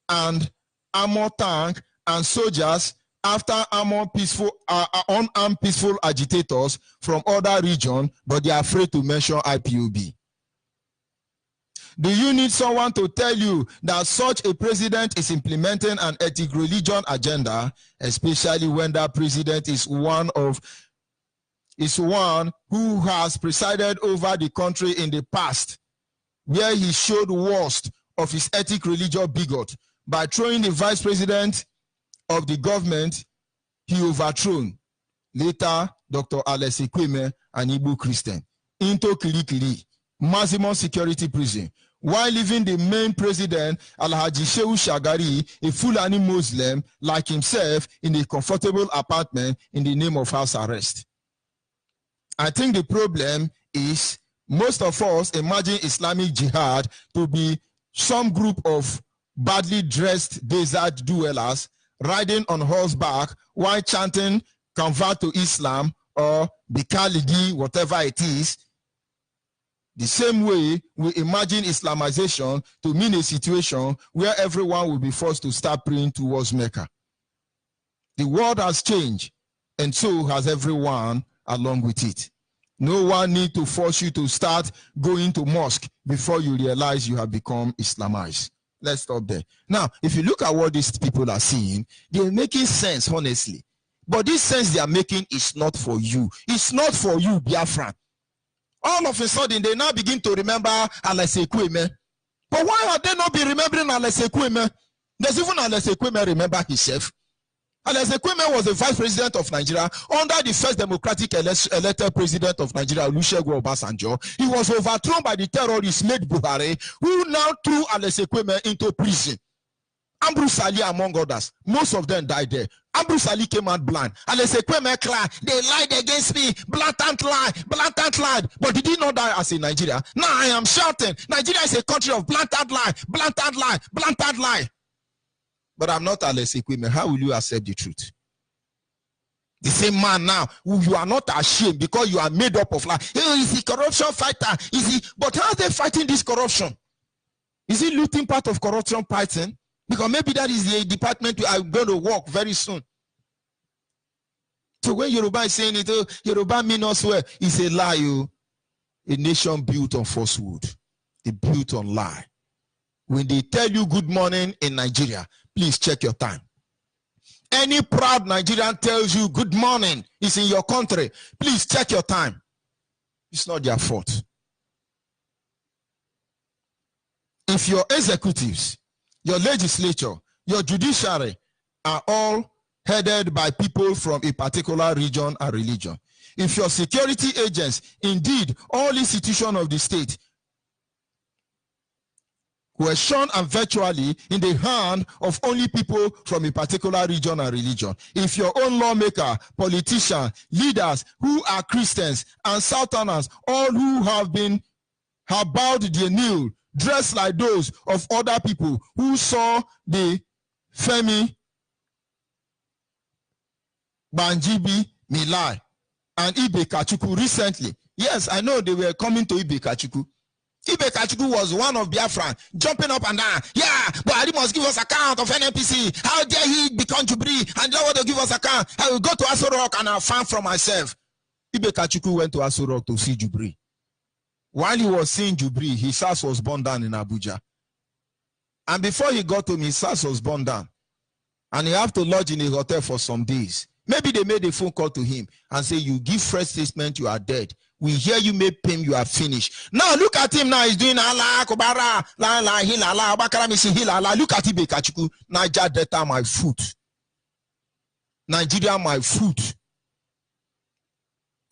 and armor tank and soldiers after unarmed peaceful agitators from other regions, but they are afraid to mention IPOB. Do you need someone to tell you that such a president is implementing an ethnic religion agenda, especially when that president is one who has presided over the country in the past, where he showed worst of his ethnic religious bigot by throwing the vice president of the government he overthrown, later Dr. Alex Ekweme, an Igbo Christian, into Kirikiri, maximum security prison, while leaving the main president, Alhaji Shehu Shagari, a Fulani Muslim like himself, in a comfortable apartment in the name of house arrest. I think the problem is most of us imagine Islamic Jihad to be some group of badly dressed desert dwellers riding on horseback while chanting convert to Islam or Bikaligi, whatever it is. The same way we imagine Islamization to mean a situation where everyone will be forced to start praying towards Mecca. The world has changed, and so has everyone along with it. No one needs to force you to start going to mosque before you realize you have become Islamized. Let's stop there. Now, if you look at what these people are saying, they're making sense, honestly. But this sense they are making is not for you. It's not for you, Biafra. All of a sudden, they now begin to remember Alex Ekweme. But why are they not be remembering Alex Ekweme? Does even Alex Ekweme remember himself? Alex Ekweme was the vice president of Nigeria under the first democratic elected president of Nigeria, Olusegun Obasanjo. He was overthrown by the terrorists late Buhari, who now threw Alex Ekweme into prison. Ambrose Ali, among others, most of them died there. Ambrose Ali came out blind. Alex Ekweme cried, they lied against me, blatant lie, but did he not die as in Nigeria? Now I am shouting, Nigeria is a country of blatant lie, blatant lie, blatant lie. But I'm not Alex Ekweme. How will you accept the truth? The same man now, who you are not ashamed because you are made up of lies. Hey, is he corruption fighter? Is he? But how are they fighting this corruption? Is he looting part of corruption fighting? Because maybe that is the department I'm going to work very soon. So when Yoruba is saying it, Yoruba mean not swear, it's a lie. You. A nation built on falsehood. They built on lie. When they tell you good morning in Nigeria, please check your time. Any proud Nigerian tells you good morning is in your country, please check your time. It's not their fault. If your executives, your legislature, your judiciary are all headed by people from a particular region and religion, if your security agents, indeed all institutions of the state, were shown and virtually in the hand of only people from a particular region and religion. If your own lawmaker, politician, leaders who are Christians and Southerners, all who have bowed their knee, dressed like those of other people who saw the Femi, Banjibi, Milai, and Ibe Kachuku recently. Yes, I know they were coming to Ibe Kachuku. Ibe Kachuku was one of Biafra, jumping up and down. Yeah, but he must give us account of NNPC. How dare he become Jubri and don't want to give us account? I will go to Aso Rock and I'll find for myself. Ibe Kachuku went to Aso Rock to see Jubri. While he was seeing Jubri, his house was burned down in Abuja. And before he got home, his house was burned down. And he had to lodge in a hotel for some days. Maybe they made a phone call to him and say, you give fresh statement, you are dead. We hear you make pain, you are finished. Now look at him now, he's doing Allah, Kobara, La La, Hilala, Bakara Misi Hilala. Look at Ibe Kachuku. Niger Delta, my foot. Nigeria, my foot.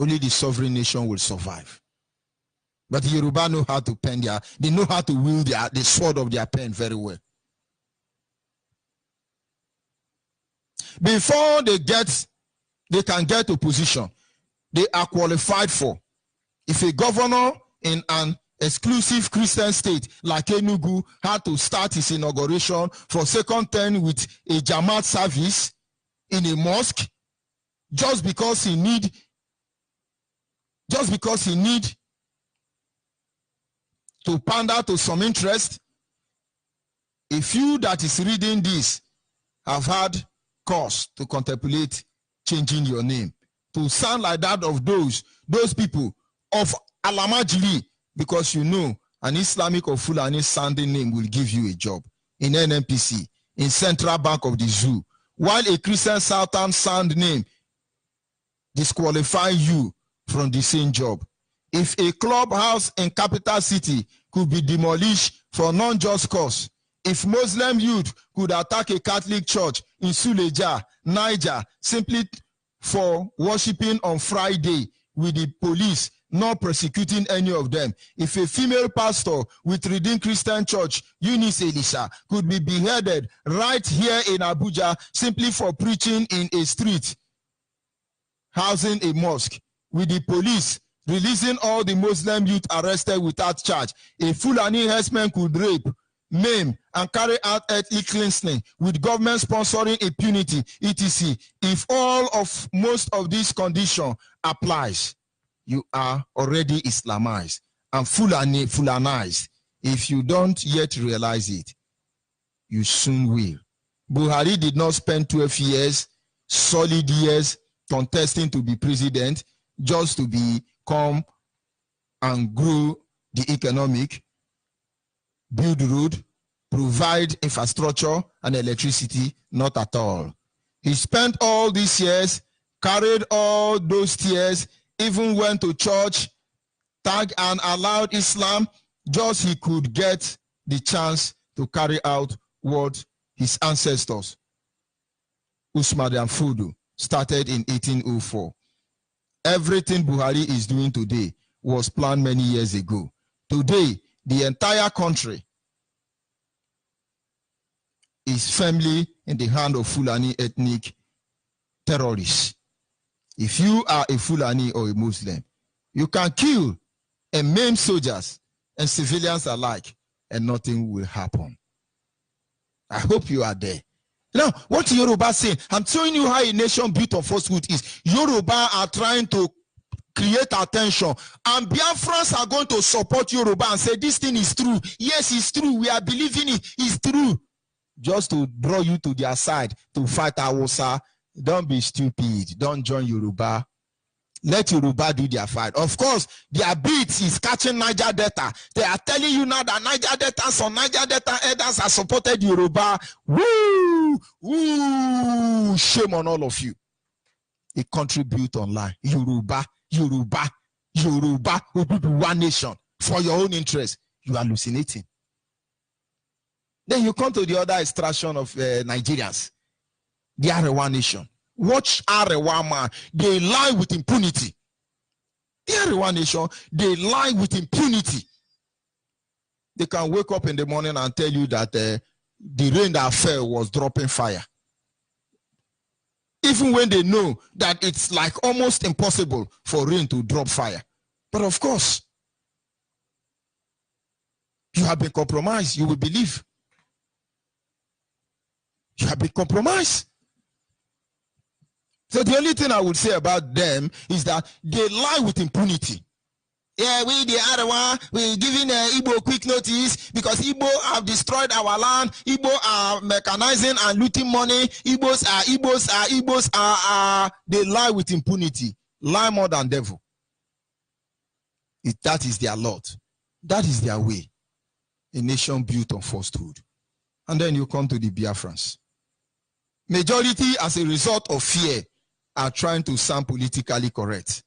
Only the sovereign nation will survive. But the Yoruba know how to pen they know how to wield the sword of their pen very well. Before they can get to position they are qualified for. If a governor in an exclusive Christian state like Enugu had to start his inauguration for second term with a Jamaat service in a mosque just because he need to pander to some interest, a few that is reading this have had cause to contemplate changing your name to sound like that of those people of Alamajili, because you know an Islamic or Fulani sounding name will give you a job in NNPC, in Central Bank of the Zoo, while a Christian Southern sound name disqualify you from the same job. If a clubhouse in capital city could be demolished for non-just cause, if Muslim youth could attack a Catholic church in Suleja, Niger, simply for worshiping on Friday with the police not prosecuting any of them, if a female pastor with Redeemed Christian Church, Eunice Elisha, could be beheaded right here in Abuja simply for preaching in a street housing a mosque, with the police releasing all the Muslim youth arrested without charge, a Fulani herdsman could rape, maim, and carry out ethnic cleansing with government sponsoring impunity, etc. If most of these conditions applies, you are already Islamized and Fulanized. If you don't yet realize it, you soon will. Buhari did not spend 12 years, solid years, contesting to be president just to become and grow the economic, build road, provide infrastructure and electricity, not at all. He spent all these years, carried all those tears, even went to church, tagged and allowed Islam, just he could get the chance to carry out what his ancestors, Usman and Fudu, started in 1804. Everything Buhari is doing today was planned many years ago. Today, the entire country is firmly in the hand of Fulani ethnic terrorists. If you are a Fulani or a Muslim, you can kill and maim soldiers and civilians alike, and nothing will happen. I hope you are there. Now, what Yoruba saying? I'm showing you how a nation built on falsehood is. Yoruba are trying to create attention, and Biafrans are going to support Yoruba and say this thing is true. Yes, it's true. We are believing it. It's true. Just to draw you to their side to fight Hausa. Don't be stupid. Don't join Yoruba. Let Yoruba do their fight. Of course, their beat is catching Niger Delta. They are telling you now that Niger Delta, some Niger Delta elders have supported Yoruba. Woo! Woo! Shame on all of you. A country built on lie. Yoruba, Yoruba, Yoruba, one nation. For your own interest, you are hallucinating. Then you come to the other extraction of Nigerians. The Arewa nation. Watch Arewa man. They lie with impunity. The Arewa nation, they lie with impunity. They can wake up in the morning and tell you that the rain that fell was dropping fire. Even when they know that it's like almost impossible for rain to drop fire. But of course, you have been compromised. You will believe. You have been compromised. So the only thing I would say about them is that they lie with impunity. Yeah, we the other one, we're giving Igbo quick notice because Igbo have destroyed our land. Igbo are mechanizing and looting money. Igbos are, they lie with impunity. Lie more than devil. That is their lot. That is their way. A nation built on falsehood. And then you come to the Biafrans. Majority, as a result of fear, are trying to sound politically correct,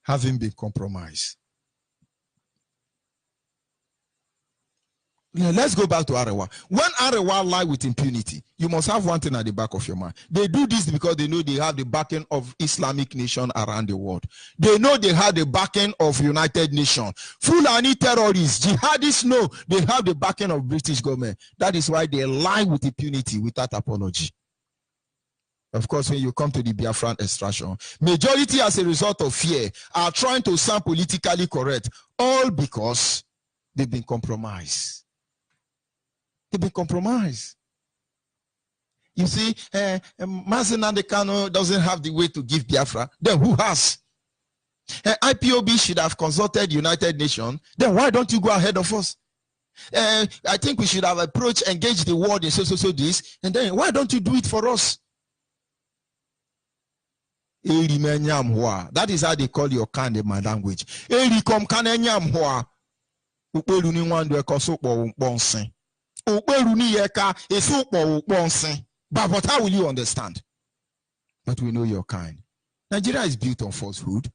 having been compromised. Now, let's go back to Arewa. When Arewa lie with impunity, you must have one thing at the back of your mind. They do this because they know they have the backing of Islamic nation around the world. They know they have the backing of United Nations. Fulani terrorists, jihadists know they have the backing of British government. That is why they lie with impunity without apology. Of course, when you come to the Biafran extraction, majority as a result of fear are trying to sound politically correct, all because they've been compromised. They've been compromised. You see, Mazen Nandekano doesn't have the way to give Biafra. Then who has? IPOB should have consulted United Nations. Then why don't you go ahead of us? I think we should have approached, engaged the world in so this. And then why don't you do it for us? That is how they call your kind in my language. But how will you understand? But we know your kind. Nigeria is built on falsehood.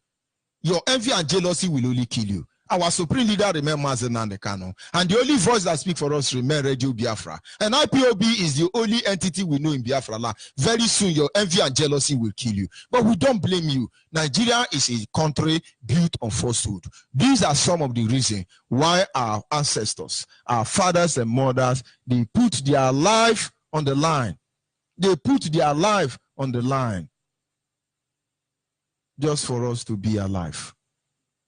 Your envy and jealousy will only kill you. Our supreme leader remembers Nnamdi Kanu, and the only voice that speaks for us remains Radio Biafra. And IPOB is the only entity we know in Biafra land. Very soon, your envy and jealousy will kill you. But we don't blame you. Nigeria is a country built on falsehood. These are some of the reasons why our ancestors, our fathers and mothers, they put their life on the line. They put their life on the line just for us to be alive.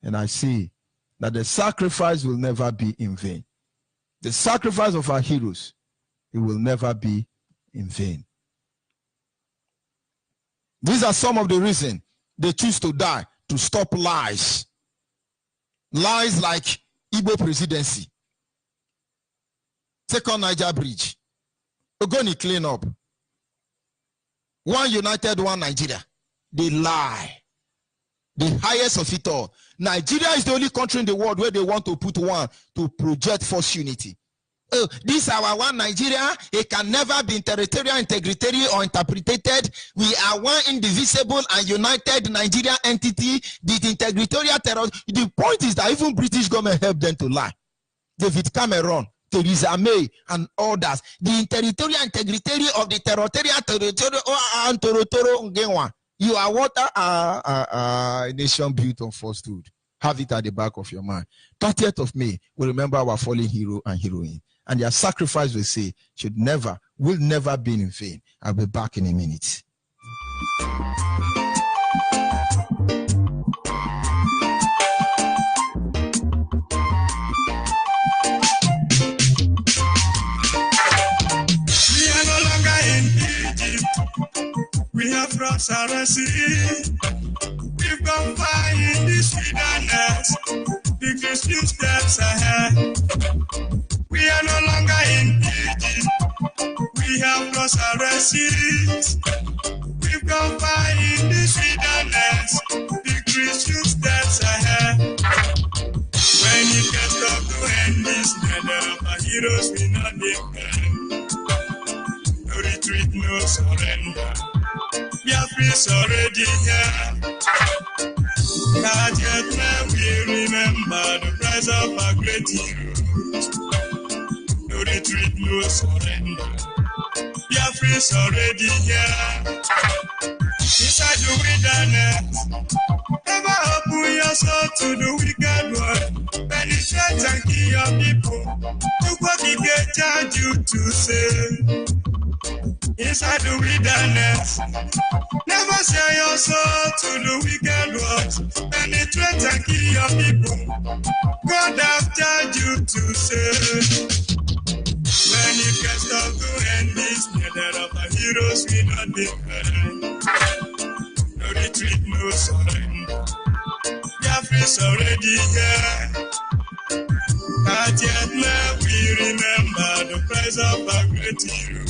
And I see that the sacrifice will never be in vain. The sacrifice of our heroes, it will never be in vain. These are some of the reasons they choose to die, to stop lies. Lies like Igbo presidency, Second Niger Bridge, Ogoni cleanup, one united, one Nigeria. They lie. The highest of it all. Nigeria is the only country in the world where they want to put one to project false unity. Oh, this our one Nigeria. It can never be territorial integrity or interpreted. We are one indivisible and united Nigeria entity. The territorial terror. The point is that even British government helped them to lie. David Cameron, Theresa May, and others. The territorial integrity of the territorial you are what a nation built on falsehood. Have it at the back of your mind. 30th of May, we remember our fallen hero and heroine. And their sacrifice, we say, will never be in vain. I'll be back in a minute. We are no longer in Egypt. We have crossed our sea. We've gone far in this wilderness. The Christian steps ahead. We are no longer in Egypt. We have crossed our seas. We've gone far in this wilderness. The Christian steps ahead. When it gets tough to end this letter, our heroes will not depend. No retreat, no surrender. Biafra is already here. Not yet when we remember the price of our great heroes. No retreat, no surrender. Biafra is already here. Inside the wilderness, never open your soul to the wicked one. When try to kill your people, look what we get charged you to say. Inside the wilderness, never sell your soul to the wicked world. And they try to kill your people, God have charged you to say. When it gets tough to end this, there are heroes we not defend. No retreat, no surrender. Biafra is already here. Not yet now we remember the price of a great hero.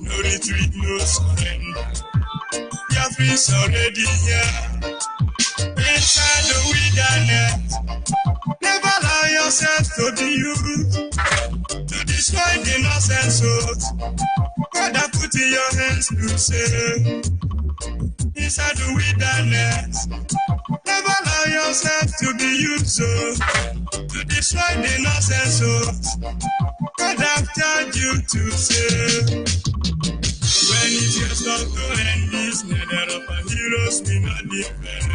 No retreat, no surrender. Biafra is already here. Inside the wilderness, never allow yourself to be used to destroy the innocent souls. God have put in your hands to save. Inside the wilderness, never allow yourself to be used to destroy the innocent souls. God have charged you to save. When it gets tough to end this, nether of our heroes we not defend.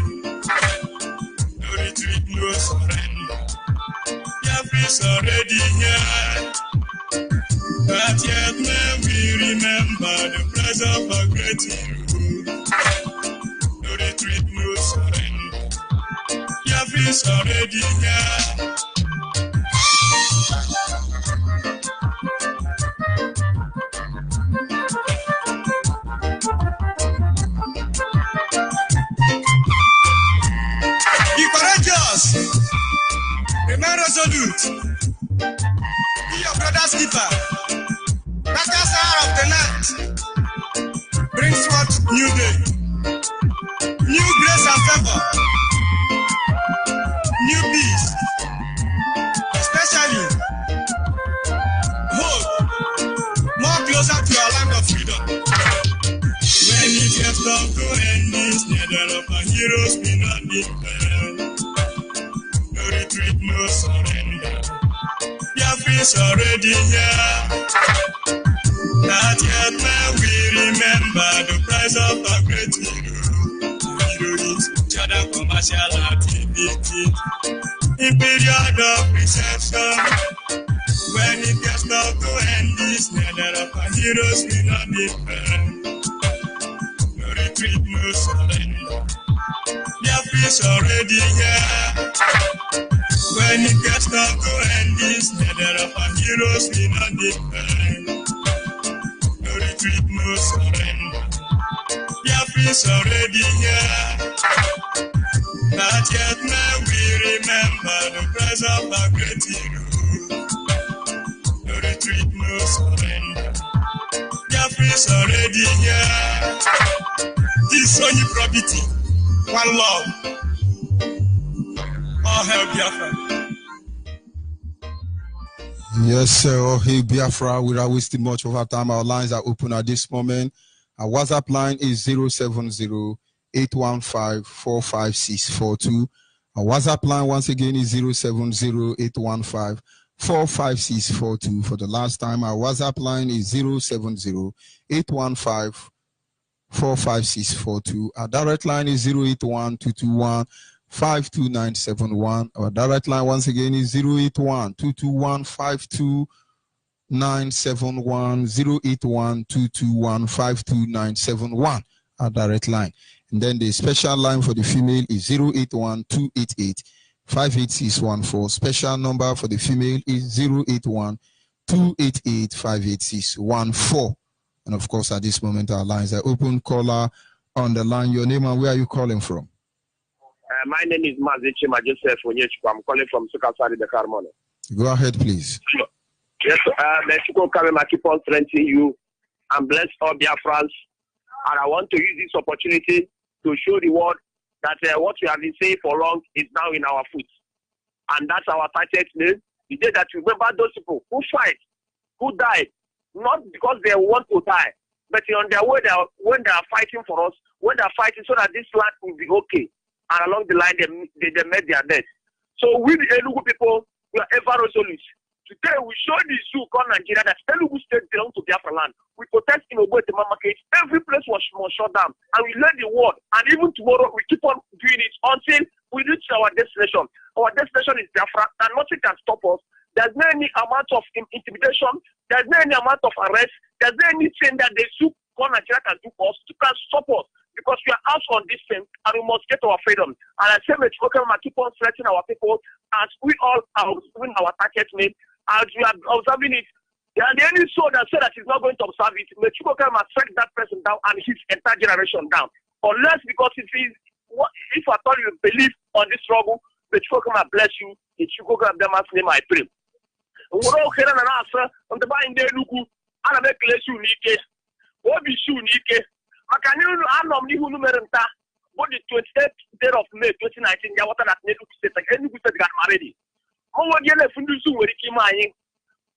No retreat, no surrender. Biafra is already here. But yet may we remember the price of a great hero. No retreat, no surrender. Biafra is already here. Be courageous. Remain resolute. Be your brother's keeper. Darkest hour of the night brings forth new day, new grace and favor, new peace, especially hope, more closer to our land of freedom. When it gets tough to end this, nether of our heroes we not defend. No retreat, no surrender. Biafra is already here. Not yet may we remember the price of a great hero. Heroes, Jordan commercial activity, in period of reception. When it gets tough to end this, nether of our heroes we not defend. No retreat, no surrender. Biafra is already here. When it gets tough to end this, nether of our heroes we not defend. No retreat, no surrender. Biafra is already here. Not yet may we remember the price of a great hero. No retreat, no surrender. Biafra is already here. This only property, one love. All hail Biafra. Yes, sir. Oh, hey, Biafra. Without wasting much of our time, our lines are open at this moment. Our WhatsApp line is 070-815-45642. Our WhatsApp line, once again, is 070-815-45642. For the last time, our WhatsApp line is 070-815-45642. Our direct line is 081-221-52971. Our direct line once again is 081-221-52971, 081-221-52971. Our direct line. And then the special line for the female is 081-288-58614. Special number for the female is 081-288-58614. And of course, at this moment, our lines are open. Caller on the line. Your name and where are you calling from? My name is Mazichima Joseph Onyibe. I'm calling from Sukasari, the Carmona. Go ahead, please. Yes, Mexico Carmona, keep on strengthening you and bless all Biafrans. And I want to use this opportunity to show the world that what we have been saying for long is now in our foot. And that's our 30th name. The day that we remember those people who fight, who died, not because they want to die, but on their way, when they are fighting for us, when they are fighting so that this land will be okay. And along the line, they met their death. So we, the Enugu people, we are ever resolute. Today, we show the zoo called Nigeria that Enugu state belongs to Biafra land. We protest in Ogbetema market. Every place was shut down. And we learn the word. And even tomorrow, we keep on doing it until we reach our destination. Our destination is Biafra, and nothing can stop us. There's no any amount of intimidation. There's no any amount of arrest. There's no anything that they should call Nigeria can do for us to can stop us, because we are out on this thing and we must get our freedom. And I say, let's keep on threatening our people as we all are observing our target mate, as we are observing it. The only soul that said that he's not going to observe it, may Chukwuka track that person down and his entire generation down. Unless, because if at all you believe on this struggle, may Chukwuka bless you. In Chukwuka Abdama's name I pray. We're all here and answer on the buying day, Luku, and I make less unique. What be unique? I can you normally who numerenta, but the 28th day of May 2019, ya water that Nedu State, and you said got married. How would you let Fundusu where he came in?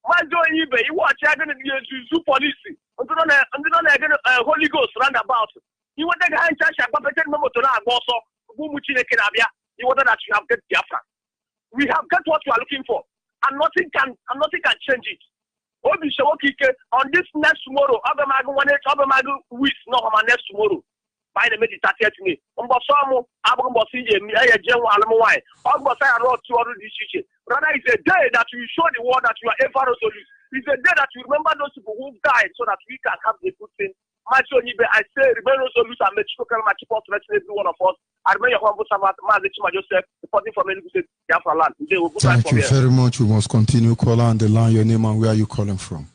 My Onyibe, you watch again the police. And then Holy Ghost roundabout. You want to hand charge a puppet member to that also, Bumuchine Kenabia. You want that you have get Biafra. We have got what you are looking for, and nothing can change it. Obi Shawokike on this next tomorrow, Abamagu weeks, no next tomorrow. By the minute 30th me. Umbosamu, Abambosi, General Alamawai, Ogbosai wrote to all this shit. Rather, it's a day that you show the world that you are ever resolute. It's a day that you remember those people who died so that we can have the good thing. Onyibe, I say, remain resolute and make sure that keep on threatening every one of us. I remain your humble servant, Joseph, reporting from Enugu State, Biafra land. Thank you very much. We must continue. Call on the line, your name and where are you calling from?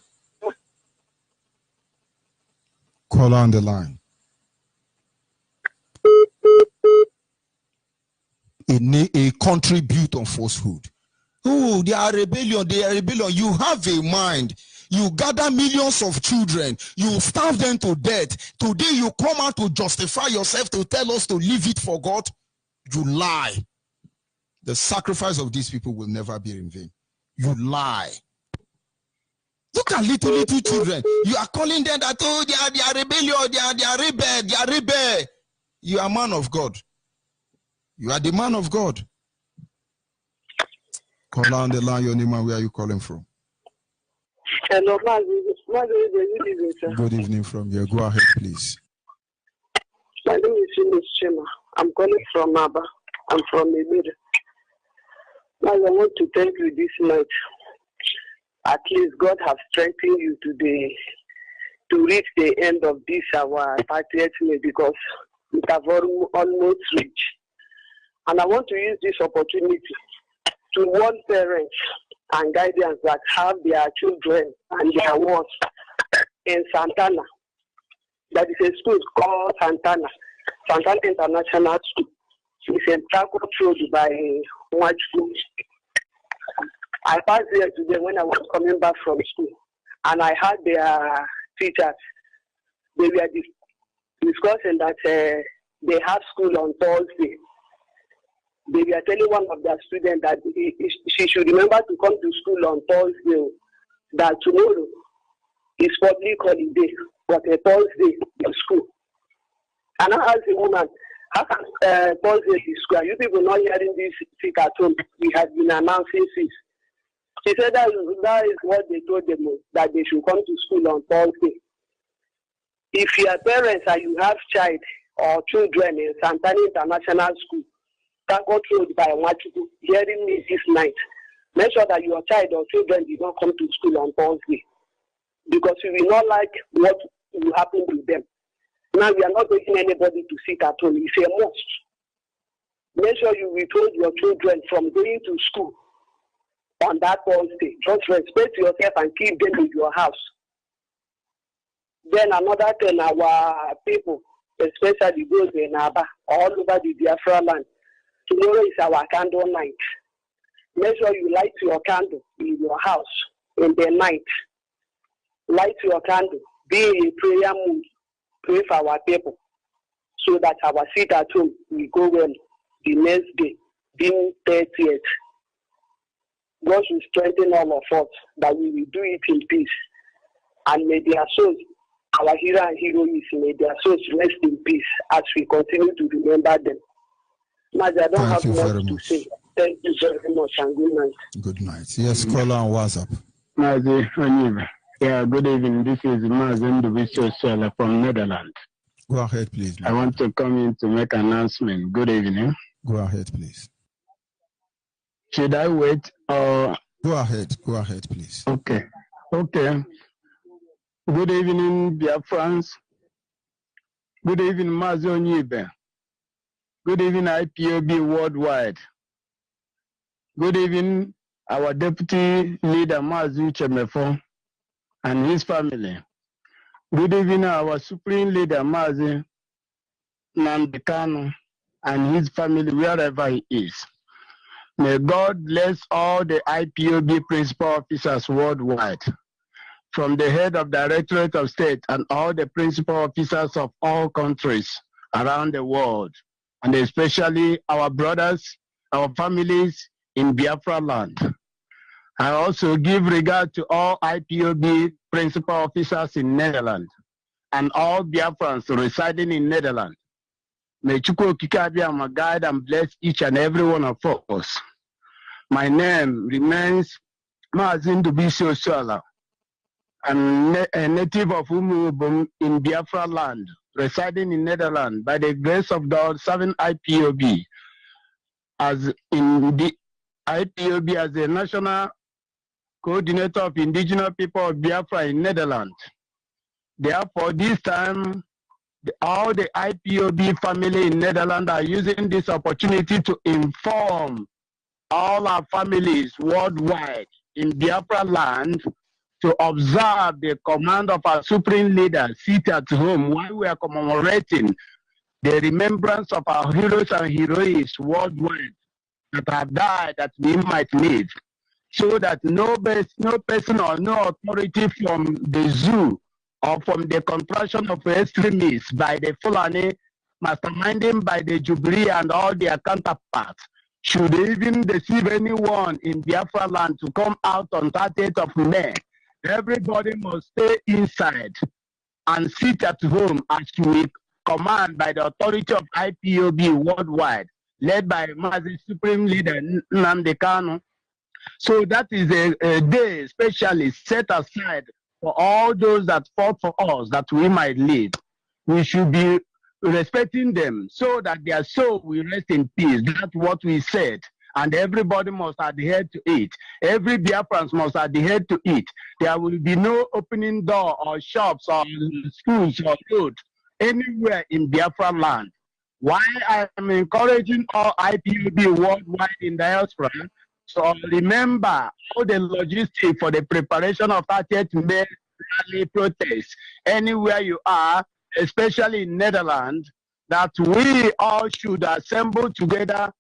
Call on the line. A country built on falsehood. Oh, they are rebellion. You have a mind. You gather millions of children. You starve them to death. Today you come out to justify yourself to tell us to leave it for God. You lie. The sacrifice of these people will never be in vain. You lie. Look at little children. You are calling them that, oh, they are rebellion. They are rebel. You are a man of God. You are the man of God. Call on the line, your name and where are you calling from? Hello, good evening, sir. Good evening from here. Go ahead, please. My name is Miss Chema. I'm calling from Aba. I'm from Emir. Now I want to thank you this night. At least God has strengthened you today to reach the end of this our 30th May, because we have almost reached. And I want to use this opportunity to warn parents and guardians that have their children and their wards in Santana. That is a school called Santana International School. It's in Taco Road by White School. I passed there today when I was coming back from school, and I had their teachers. They were discussing that they have school on Thursday. They were telling one of their students that she should remember to come to school on Thursday, that tomorrow is public holiday, but a Thursday is school. And I asked the woman, how can Thursday be school? Are you people not hearing this sick at home? We have been announcing this. She said that is what they told them, that they should come to school on Thursday. If your parents and you have child or children in Santana International School, that got told by Onyibe, hearing me this night, make sure that your child or children did not come to school on Thursday, because we will not like what will happen to them. Now we are not making anybody to sit at home. It's a must. Make sure you withhold your children from going to school on that Thursday. Just respect yourself and keep them in your house. Then another thing, our people, especially those in Aba, all over the Biafra land, tomorrow is our candle night. Make sure you light your candle in your house in the night. Light your candle. Be in a prayer mood. Pray for our people, so that our sit at home will go well the next day, being 30th. God will strengthen all of us, that we will do it in peace. And may their souls, our hero and heroines, may their souls rest in peace as we continue to remember them. Mazi, I don't have much to say. Thank you very much and good night. Good night. Yes, call on WhatsApp. Mazi, Onyibe. Yeah, good evening. This is Mazi Ndubisi from Netherlands. Go ahead, please. I want to come in to make an announcement. Good evening. Go ahead, please. Should I wait? Go ahead, please. Okay. Good evening, Biafrans. Good evening, Mazi Onyibe. Good evening, IPOB worldwide. Good evening, our deputy leader, Mazi Chemefo, and his family. Good evening, our supreme leader, Mazi Nandekano, and his family, wherever he is. May God bless all the IPOB principal officers worldwide, from the head of Directorate of State and all the principal officers of all countries around the world, and especially our brothers, our families in Biafra land. I also give regard to all IPOB principal officers in Netherlands and all Biafrans residing in Netherlands. May Chukwu Okike Abiyama guide and bless each and every one of us. My name remains Mazin Dubisi Osala. I'm a native of Umubum in Biafra land, residing in Netherlands. By the grace of God, serving IPOB as in the IPOB as the national coordinator of indigenous people of Biafra in Netherlands. Therefore, this time, all the IPOB family in Netherlands are using this opportunity to inform all our families worldwide in Biafra land to observe the command of our supreme leader sit at home while we are commemorating the remembrance of our heroes and heroines worldwide that have died that we might live, so that no person or no authority from the zoo or from the contraction of extremists by the Fulani, masterminding by the Jubilee and all their counterparts, should even deceive anyone in Biafra land to come out on 30th of May. Everybody must stay inside and sit at home as we command by the authority of IPOB worldwide, led by Mazi Supreme Leader Nnamdi Kanu. So that is a day specially set aside for all those that fought for us that we might live. We should be respecting them so that their soul will rest in peace. That's what we said. And everybody must adhere to it. Every Biafran must adhere to it. There will be no opening door or shops or schools or roads anywhere in Biafra land. Why I am encouraging all IPOB worldwide in diaspora, so remember all the logistics for the preparation of 30th May rally protest anywhere you are, especially in Netherlands, that we all should assemble together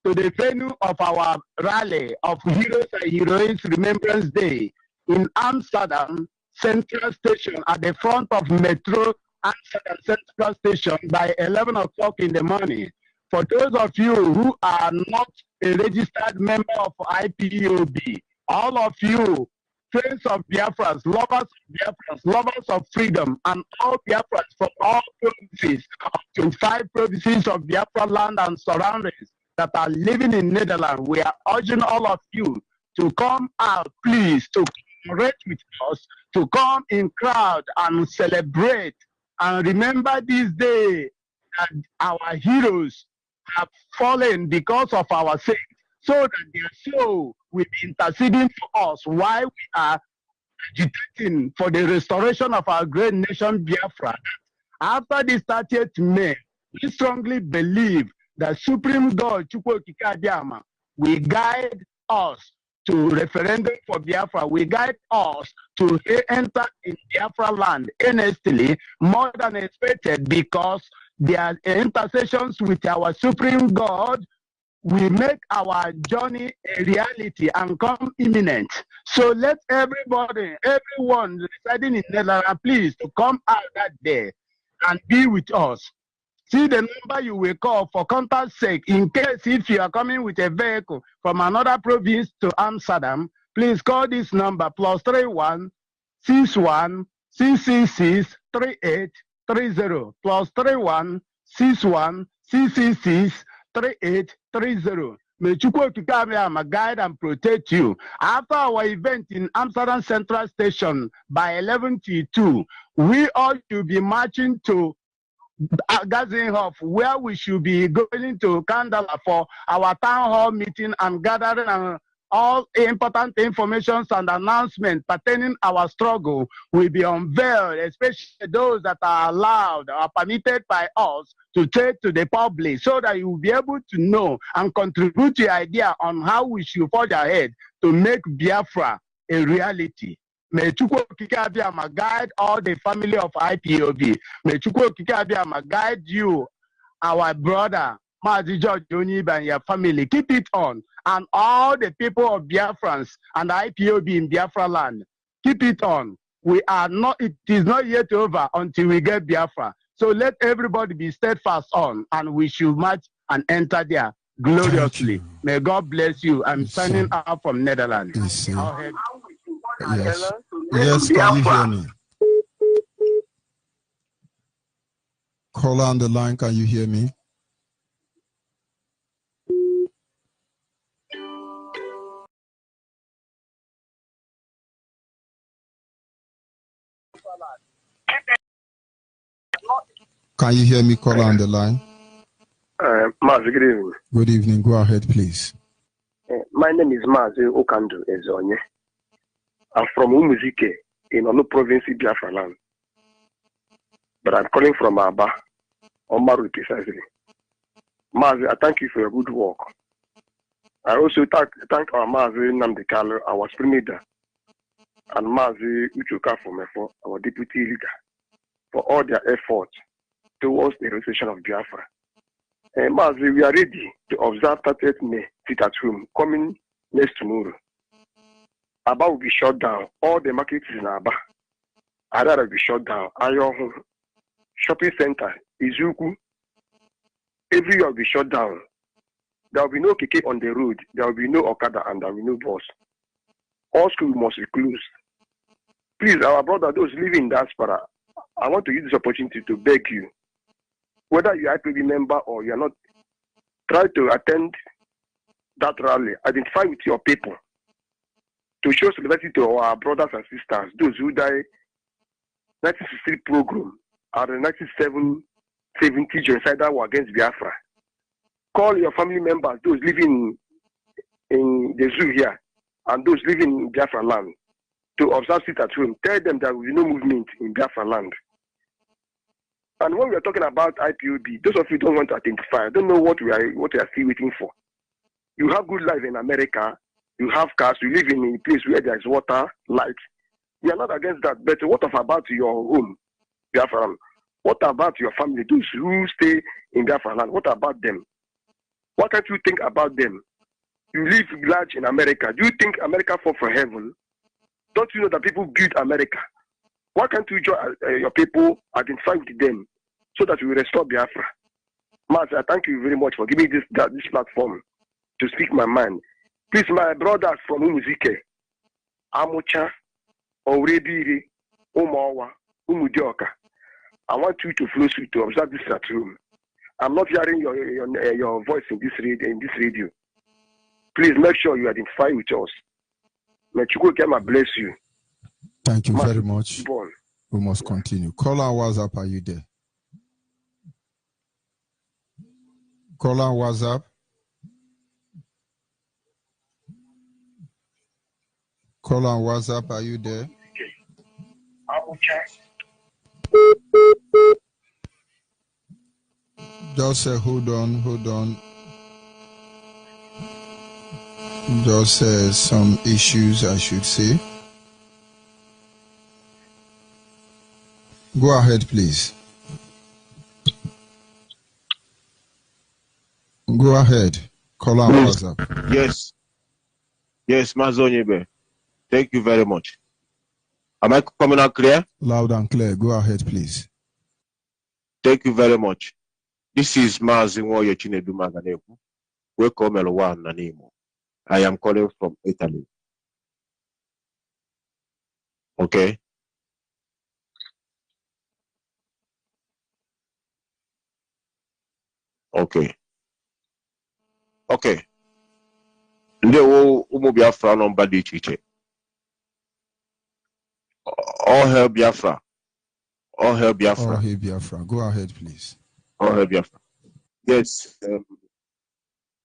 to the venue of our rally of Heroes and Heroines Remembrance Day in Amsterdam Central Station at the front of Metro Amsterdam Central Station by 11 o'clock in the morning. For those of you who are not a registered member of IPOB, all of you, friends of Biafrans, lovers of freedom, and all Biafrans from all provinces, 25 provinces of Biafra land and surroundings that are living in Netherlands, we are urging all of you to come out, please, to commemorate with us, to come in crowd and celebrate and remember this day that our heroes have fallen because of our sake, so that their soul will be interceding for us while we are agitating for the restoration of our great nation Biafra. After this 30th May, we strongly believe that Supreme God Chukwu Okike Abiyama will guide us to referendum for Biafra, will guide us to enter in Biafra land earnestly, more than expected, because their intercessions with our Supreme God will make our journey a reality and come imminent. So let everybody, everyone residing in Netherlands, please to come out that day and be with us. See the number you will call for contact sake. In case if you are coming with a vehicle from another province to Amsterdam, please call this number +31 61 666 3830 +31 61 666 3830. May Chukwu Okike Abiyama guide and protect you. After our event in Amsterdam Central Station by 11 to 2, we all should be marching to gathering hall where we should be going to Kandala for our town hall meeting and gathering and all important information and announcements pertaining our struggle will be unveiled, especially those that are allowed or permitted by us to take to the public, so that you will be able to know and contribute your idea on how we should forge ahead to make Biafra a reality. May Chukwu Okike Abiyama guide all the family of IPOB. May Chukwu Okike Abiyama guide you, our brother, Mazi George Onyibe, and your family. Keep it on. And all the people of Biafrans and IPOB in Biafra land, keep it on. We are not, it is not yet over until we get Biafra. So let everybody be steadfast on, and we should march and enter there gloriously. May God bless you. I'm signing out from Netherlands. Yes. Yes, can you hear me? Caller on the line, can you hear me? Can you hear me, caller on the line? Mazi, good evening. Good evening. Go ahead, please. My name is Mazi Okandu Ezonye. I'm from Umuzike in Onu province, Biafra land. But I'm calling from Aba, Omaru precisely. Mazi, I thank you for your good work. I also thank our Mazi Namdekalo, our spring leader, and Mazi Uchoka Fomefo, our deputy leader, for all their efforts towards the restoration of Biafra. Mazi, we are ready to observe 30th May sit at home coming next tomorrow. Aba will be shut down. All the markets in Aba will be shut down. Ayohu shopping center, Izuku, everywhere will be shut down. There will be no keke on the road. There will be no Okada and there will be no bus. All schools must be closed. Please, our brother, those living in diaspora, I want to use this opportunity to beg you, whether you are a IPOB member or you are not, try to attend that rally. Identify with your people to show solidarity to our brothers and sisters, those who died 1963 program and the 1970 genocidal war against Biafra. Call your family members, those living in the zoo here and those living in Biafra land, to observe sit at home. Tell them there will be no movement in Biafra land. And when we are talking about IPOB, those of you don't want to identify, don't know what we are still waiting for. You have good life in America, you have cars, you live in a place where there is water, light. We are not against that, but what about your home, Biafra land? What about your family, those who stay in Biafra land? What about them? What can't you think about them? You live large in America. Do you think America fall from heaven? Don't you know that people build America? Why can't you join your people, identify with them, so that we will restore Biafra? Master, I thank you very much for giving this platform to speak my mind. Please, my brothers from Umuzike, Amucha, Orebiri, Umawa, Umudioka, I want you to flow through to observe this at home. I'm not hearing your voice in this radio. Please make sure you identify with us. May Chukwu bless you. Thank you very much. We must continue. Call on WhatsApp, are you there? Call on WhatsApp. Call on WhatsApp, are you there? Just say, hold on. Just some issues, I should say. Go ahead, please. Go ahead. Call on WhatsApp. Yes, Onyibe. Thank you very much. Am I coming out clear? Loud and clear. Go ahead, please. Thank you very much. This is Mazinwo Chinedu Maganeku. Welcome, Elwan Nanimo. I am calling from Italy. Okay. Ndị ụmụ Biafra nọ mba dị iche iche. All hail Biafra. All hail Biafra. All hail Biafra. Go ahead, please. All hail Biafra. Yes,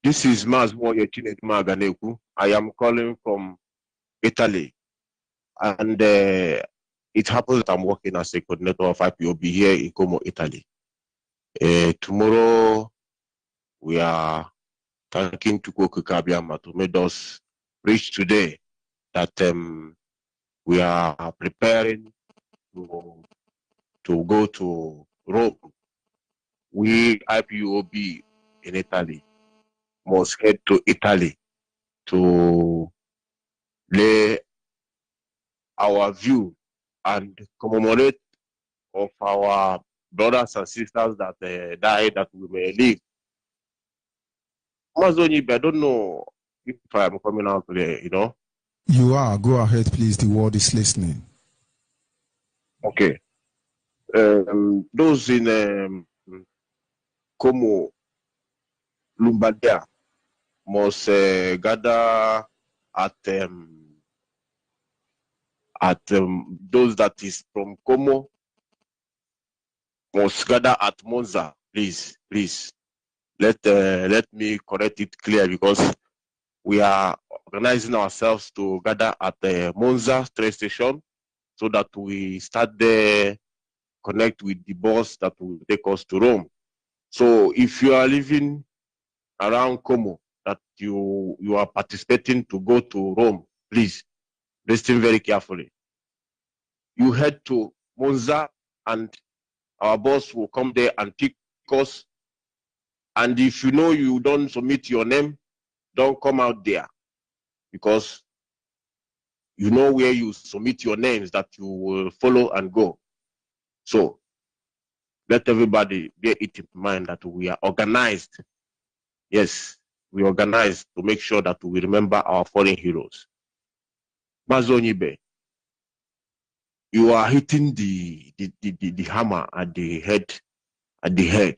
this is Maz Maganeku. I am calling from Italy. And it happens that I'm working as a coordinator of IPOB here in Como, Italy. Tomorrow, we are thanking Tuko Kabiyama to make us reach today that we are preparing to go to Rome. We, IPOB in Italy, must head to Italy to lay our view and commemorate of our brothers and sisters that died that we may live. Onyibe, I don't know if I'm coming out today, You are. Go ahead, please. The world is listening. Okay. Those in Como, Lumbadia must gather at those that is from Como must gather at Monza, please. Let me correct it clear, because we are organizing ourselves to gather at the Monza train station so that we start there, connect with the bus that will take us to Rome. So if you are living around Como, that you are participating to go to Rome, please listen very carefully. You head to Monza and our bus will come there and pick us. And if you know you don't submit your name, don't come out there, because you know where you submit your names that you will follow and go. So let everybody bear it in mind that we are organized. Yes, we organized to make sure that we remember our fallen heroes. Onyibe, you are hitting the hammer at the head,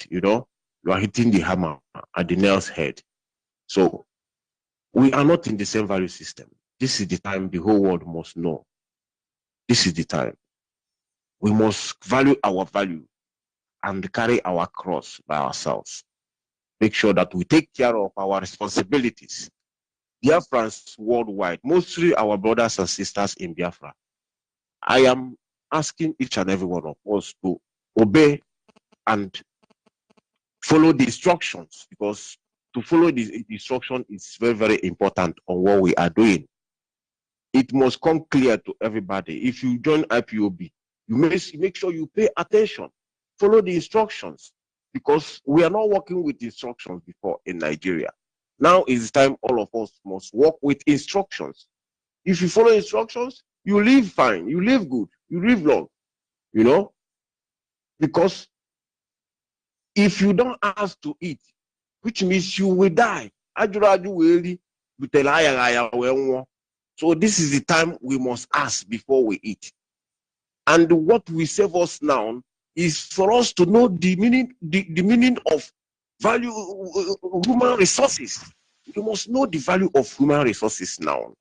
you are hitting the hammer at the nail's head. So we are not in the same value system. This is the time the whole world must know. This is the time. We must value our value and carry our cross by ourselves. Make sure that we take care of our responsibilities. Biafrans worldwide, mostly our brothers and sisters in Biafra. I am asking each and every one of us to obey and follow the instructions, because to follow the instruction is very, very important on what we are doing. It must come clear to everybody. If you join IPOB, you make sure you pay attention, follow the instructions, because we are not working with instructions before in Nigeria. Now is the time all of us must work with instructions. If you follow instructions, you live fine, you live good, you live long, because if you don't ask to eat, which means you will die. So this is the time we must ask before we eat. And what will save us now is for us to know the meaning of value human resources. We must know the value of human resources now,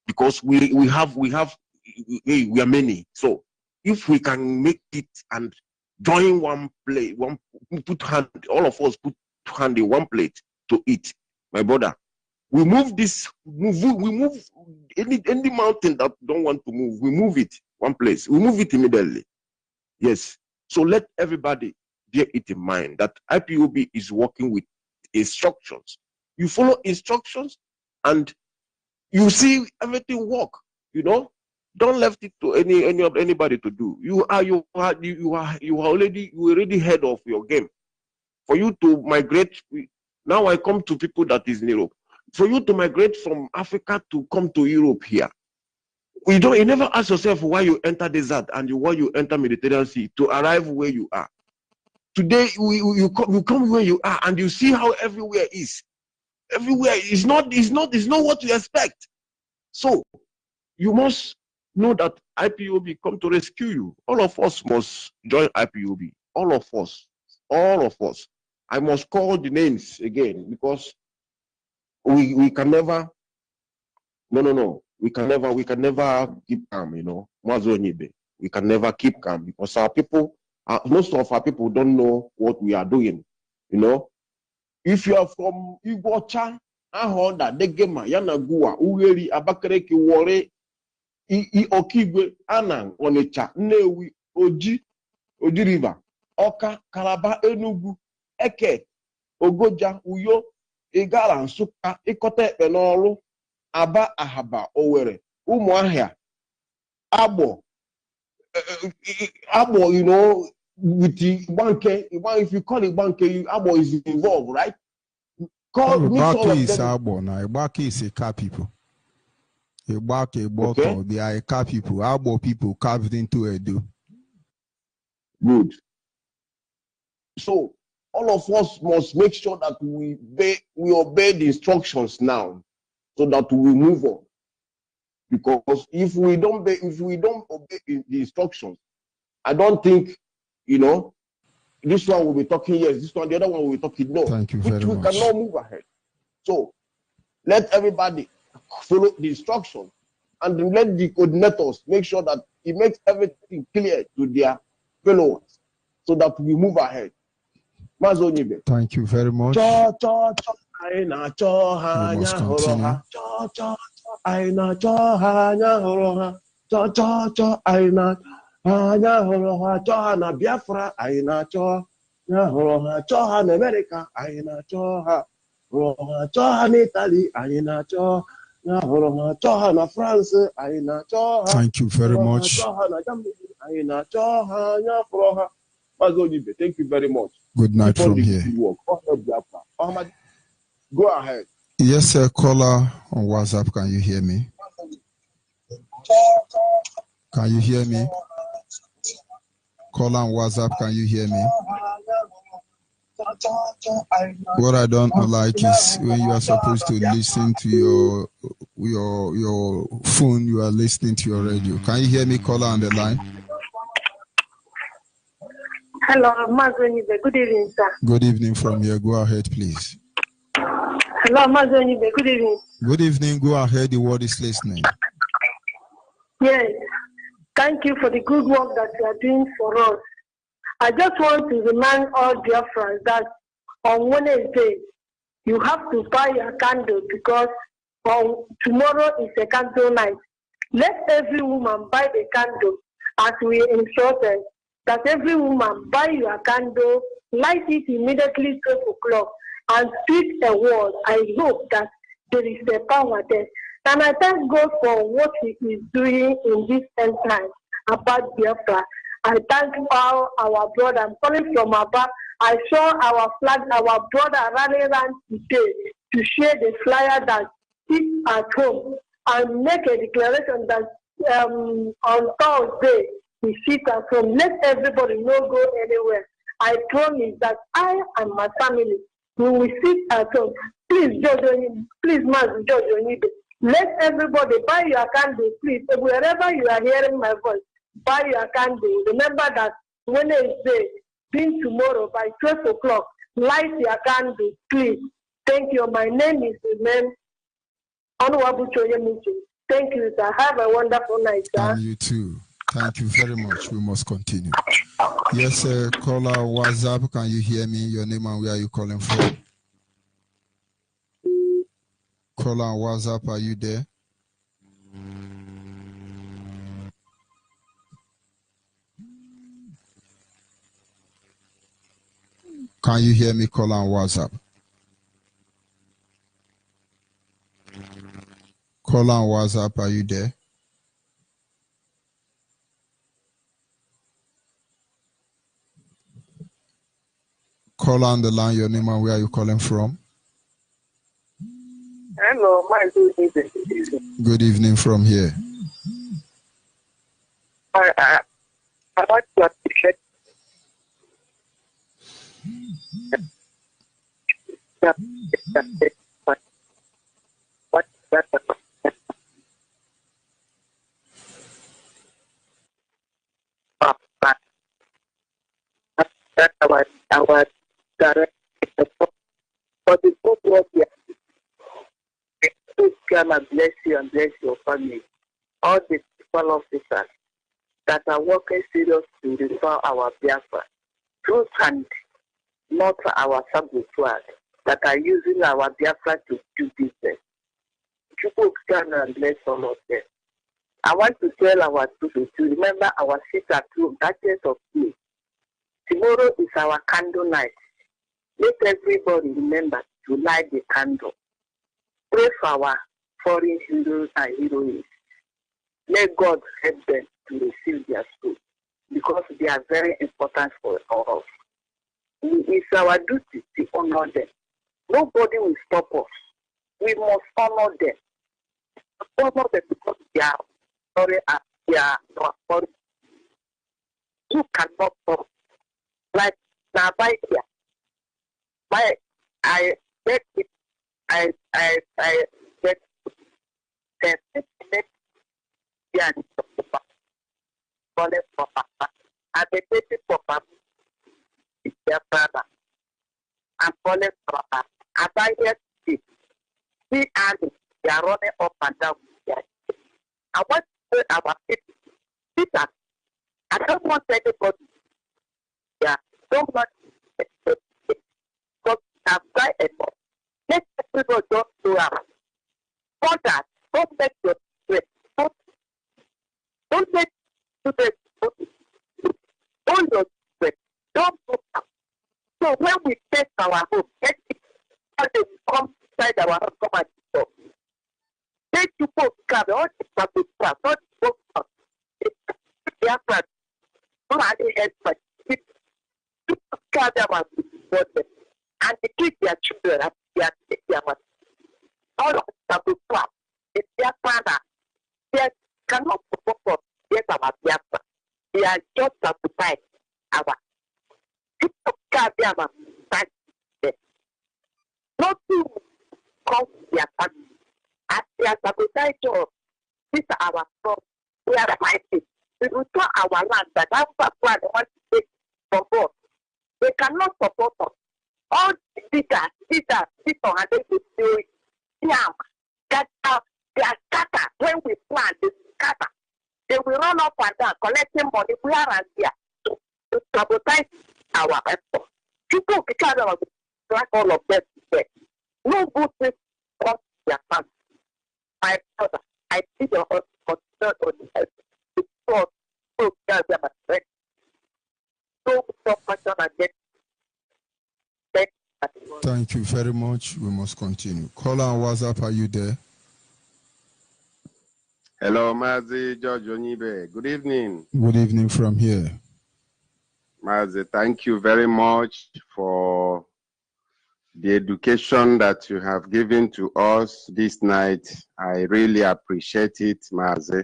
because we are many. So if we can make it and join one plate, all of us put hand in one plate to eat, my brother. We move any mountain that don't want to move, we move it one place. We move it immediately. Yes. So let everybody bear it in mind that IPOB is working with instructions. You follow instructions and you see everything work, Don't left it to anybody to do. You already head of your game. For you to migrate, now I come to people that is in Europe. For you to migrate from Africa to come to Europe here, you never ask yourself why you enter desert and why you enter Mediterranean Sea to arrive where you are. Today you come where you are and you see how everywhere is. Everywhere is not what you expect. So you must know that IPOB come to rescue you. All of us must join IPOB. All of us. I must call the names again, because we can never. No. We can never keep calm. Onyibe. we can never keep calm because our people, most of our people don't know what we are doing. You know, if you are from Igbocha, Ahoda, Degema, Yanagua, Uweri, Abakareki, Wore, Okigwe, Anang, Onitsha, Nnewi, Oji River, Oka, Calabar, Enugu, Eke, Ogoja, Uyo, Igala, Nsukka, Ikote, Benolu, Aba, Ahaba, Owerri, Umuahia, Abo, you know, with the banke, if you call it banke, Abo is involved, right? Ibaki is Abo now. Ibaki is a car people. Ibaki, Iboko, they are a car people. Abo people carved into Edo. Good. So all of us must make sure that we obey the instructions now, so that we move on. Because if we don't obey the instructions, I don't think, you know, this one will be talking yes, this one, the other one will be talking no. Thank you very much. We cannot move ahead. So let everybody follow the instructions and let the coordinators make sure that it makes everything clear to their followers so that we move ahead. Onyibe. Thank you very much. We must continue. Na Biafra, na America, na Italy, na France, thank you very much. Thank you very much. Good night from here. Go ahead. Yes, sir. Caller on WhatsApp, can you hear me? Can you hear me? Caller on WhatsApp, can you hear me? What I don't like is when you are supposed to listen to your phone, you are listening to your radio. Can you hear me, caller on the line? Hello, Onyibe. Good evening, sir. Good evening from here. Go ahead, please. Hello, Onyibe. Good evening. Good evening. Go ahead. The word is listening. Yes. Thank you for the good work that you are doing for us. I just want to remind all Biafrans that on Wednesday, you have to buy a candle because tomorrow is a candle night. Let every woman buy the candle as we instructed. That every woman buy your candle, light it immediately 12 o'clock, and speak a word. I hope that there is a power there. And I thank God for what He is doing in this end time about Biafra. I thank all our brother. I'm calling from Abba. I saw our flag, our brother running around today to share the flyer that sit at home and make a declaration that on Thursday, we sit at home. Let everybody not go anywhere. I promise that I and my family, we will sit at home. Please, Master Judge Onyibe, let everybody buy your candle, please. Wherever you are hearing my voice, buy your candle. Remember that Wednesday, being tomorrow by 12 o'clock, light your candle, please. Thank you. My name is Amen. Thank you, sir. Have a wonderful night, sir. And you too. Thank you very much. We must continue. Yes, sir. Caller, WhatsApp. Can you hear me? Your name and where are you calling from? Caller on WhatsApp, are you there? Can you hear me? Caller on WhatsApp. Caller on WhatsApp, are you there? Call on the line, your name and where are you calling from? Hello, my good evening. Good evening from here. I want to appreciate our direct for the good work we are doing. God bless you and bless your family. All the people officers, that are working seriously to restore our Biafra. Truth and not our saboteurs that are using our Biafra to do business. People can and bless all of them. I want to tell our people to remember our seat at home, that is of peace. Tomorrow is our candle night. Let everybody remember to light the candle. Pray for our foreign heroes and heroines. Let God help them to receive their soul because they are very important for us. It's our duty to honor them. Nobody will stop us. We must honor them. Honor them because they are sorry and they are our foreign. You cannot stop. Like now, by here, I get it. I get yeah, I'm their brother. I'm calling for her. As I hear this, see and they are running up and down. I want to say about it. Peter, I don't want anybody. Yeah, don't want because I've tried enough. Let people just do out. For that, don't make your stress. Don't make students don't your stress. Don't put up. So when we take our home, let it come inside our home, come and stop. Take you both carry all the public class, all the both Biafra, don't have any expert. People carry them and support them. And they keep their children and their money. All of the public class, it's their father. They cannot support us. Yes, our Biafra. They are just sacrificed our people carry them and fight them. Nothing comes to their family. As they are sabotaging us, these are our sons. We are fighting. We will turn our land that that's what they want to take from us. They cannot support us. All the leaders, people, and they will do it. They are scattered. When we plan, they scatter. They will run up and down, collecting money where and here to sabotage our effort. People because of track all of them today. No good thing comes to their family. My brother, I see your concern on the head. So tell them a friend. So passion and get. Thank you very much. We must continue. Caller on WhatsApp, are you there? Hello, Mazi George Onyibe. Good evening. Good evening from here. Mazi, thank you very much for the education that you have given to us this night. I really appreciate it, Mazi.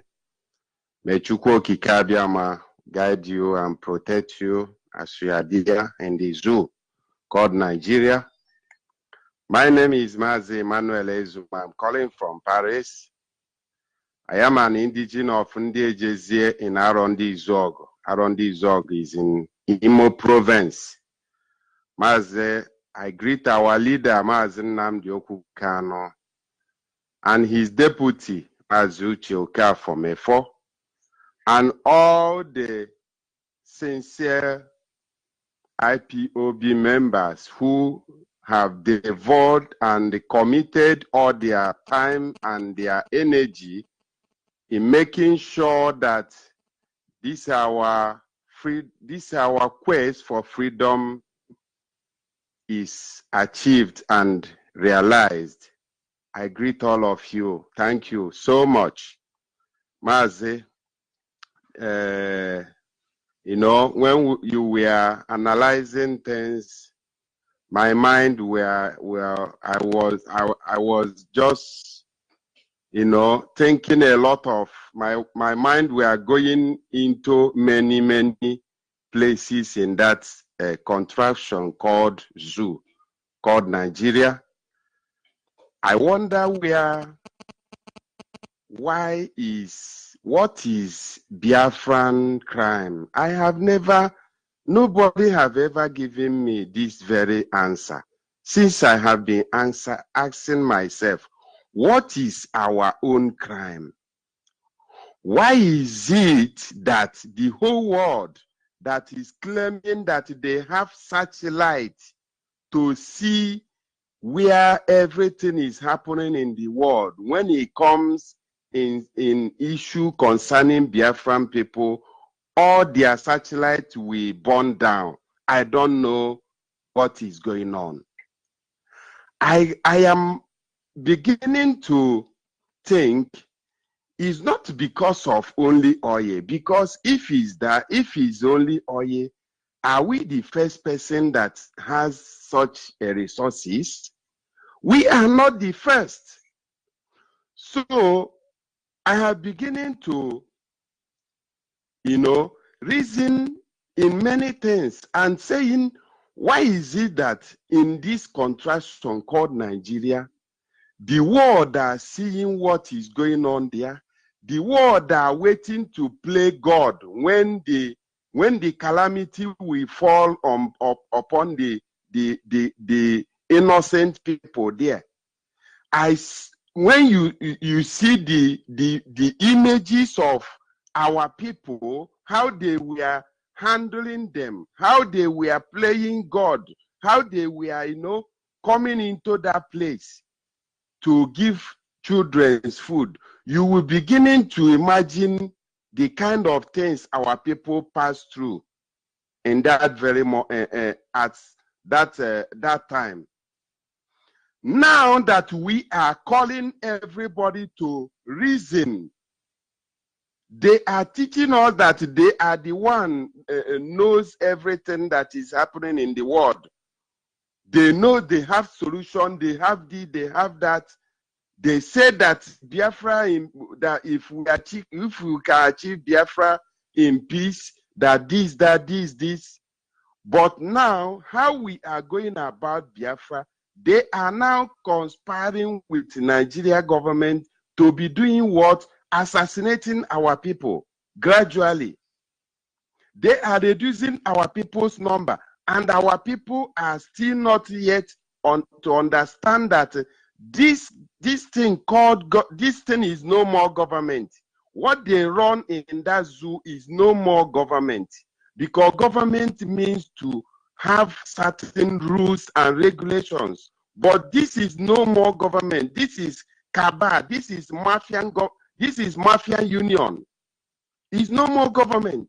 May Chukwu Okike Abiama guide you and protect you as you are there in the zoo called Nigeria. My name is Mazi Emmanuel Ezuma. I'm calling from Paris. I am an indigenous of Ndiejezie in Arondi Zog. Arondi Zog is in Imo province. Mazi, I greet our leader, Mazi Nnamdi Okukano, and his deputy, Mazi Uche Okafor Mefo, and all the sincere IPOB members who have devoted and committed all their time and their energy in making sure that this our quest for freedom is achieved and realized. I greet all of you. Thank you so much. Mazi, you know, when you were analyzing things, my mind I was just, you know, thinking a lot of my mind were going into many places in that contraction called zoo, called Nigeria. I wonder what is Biafran crime? Nobody have ever given me this very answer. Since I have been asking myself, what is our own crime? Why is it that the whole world that is claiming that they have satellite to see where everything is happening in the world, when it comes in issue concerning Biafran people, all their satellites will burn down? I don't know what is going on. I am beginning to think it's not because of only oil, because if it's only oil, are we the first person that has such a resources? We are not the first. So I have beginning to, reason in many things and saying, why is it that in this contraction called Nigeria, the world are seeing what is going on there, the world are waiting to play God when the calamity will fall upon the innocent people there. When you see the images of our people, how they were handling them, how they were playing God, how they were, coming into that place to give children's food, you will beginning to imagine the kind of things our people pass through in that very at that time. Now that we are calling everybody to reason, they are teaching us that they are the one knows everything that is happening in the world. They know they have solution, they have this, they have that. They said that Biafra, that if we can achieve Biafra in peace, that this. But now, how we are going about Biafra, they are now conspiring with the Nigeria government to be doing what? Assassinating our people gradually. They are reducing our people's number, and our people are still not yet to understand that this thing is no more government. What they run in that zoo is no more government, because government means to have certain rules and regulations. But this is no more government. This is cabal. This is mafia union. It's no more government.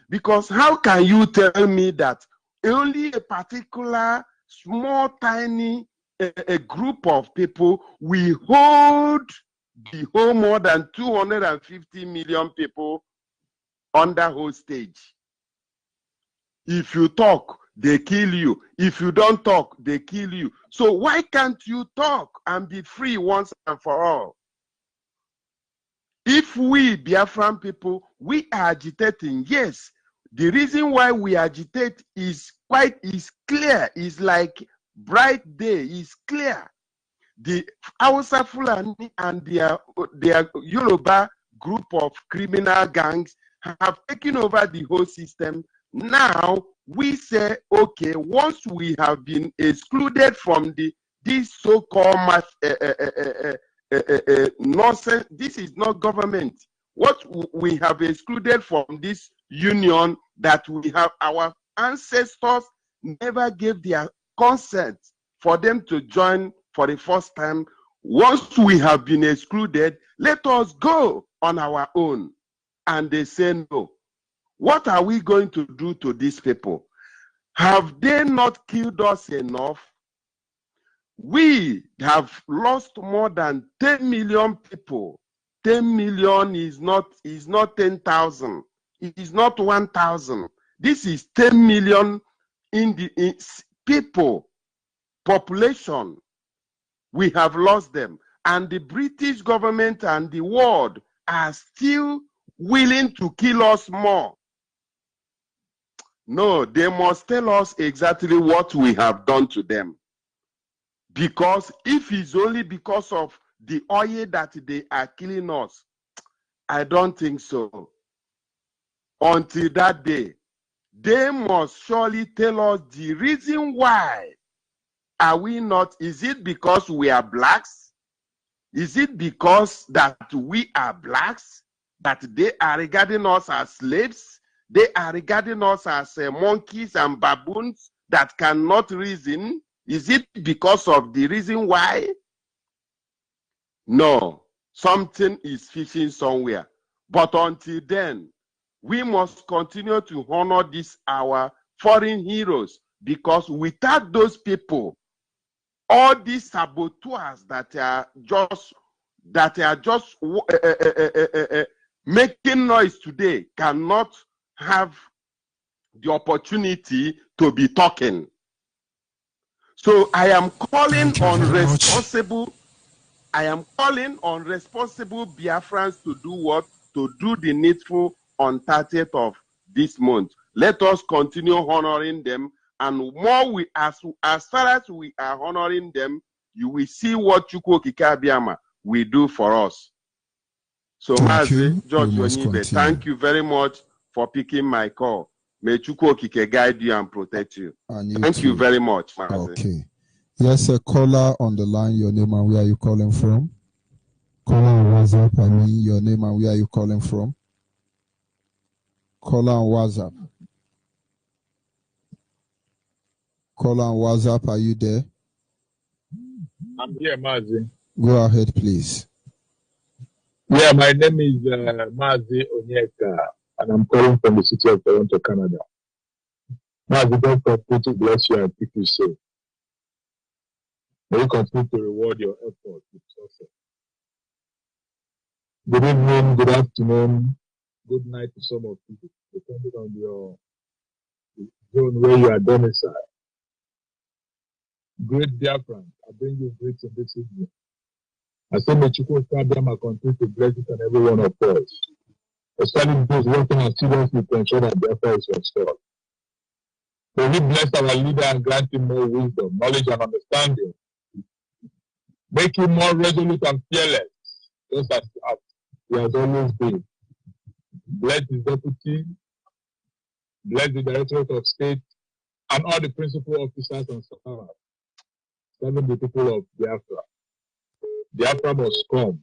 Because how can you tell me that only a particular small, tiny a group of people will hold the whole more than 250 million people under hostage? If you talk, they kill you. If you don't talk, they kill you. So why can't you talk and be free once and for all? If we Biafran people, we are agitating, yes. The reason why we agitate is clear. It's like bright day. Is clear. The Hausa Fulani and their Yoruba group of criminal gangs have taken over the whole system. Now we say, okay, once we have been excluded from this so-called nonsense, this is not government. What we have excluded from this union that we have, our ancestors never gave their consent for them to join for the first time. Once we have been excluded, let us go on our own. And they say no. What are we going to do to these people? Have they not killed us enough? We have lost more than 10 million people. 10 million is not 10,000. It is not 1,000. This is 10 million people, population. We have lost them. And the British government and the world are still willing to kill us more. No, they must tell us exactly what we have done to them. Because if it's only because of the oil that they are killing us, I don't think so. Until that day, they must surely tell us the reason why are we not. Is it because we are blacks? Is it because that we are blacks? that they are regarding us as slaves. They are regarding us as monkeys and baboons that cannot reason. Is it because of the reason why? No, something is fishing somewhere. But until then, we must continue to honor these our foreign heroes, because without those people, all these saboteurs that are just making noise today cannot have the opportunity to be talking. So I am calling on responsible. I am calling on responsible Biafrans to do what? To do the needful on 30th of this month. Let us continue honoring them, and more as far as we are honoring them, you will see what Chukwu Okike Abiama will do for us. So, Mazi George Onyibe, thank you very much for picking my call. May Chukwu Okike guide you and protect you. Thank you very much, Mazi. Okay. Yes, a caller on the line. Your name and where are you calling from? Caller on WhatsApp. I mean, your name and where are you calling from? Caller on WhatsApp. Caller on WhatsApp. Are you there? I'm here, Mazi. Go ahead, please. Yeah, my name is Mazi Onyeka, and I'm calling from the city of Toronto, Canada. Mazi, God continue to bless you and keep you safe. May you continue to reward your effort with success. Good evening, good afternoon, good night to some of you, depending on your zone where you are domiciled. Great Biafran, I bring you greetings this evening. I say, may Chukwu Okike continue to bless each and every one of us, especially those working assiduously to ensure that Biafra is restored. May we bless our leader and grant him more wisdom, knowledge, and understanding. Make him more resolute and fearless, just as he has always been. Bless his deputy, bless the Directorate of State, and all the principal officers and staff serving the people of Biafra. Biafra must come.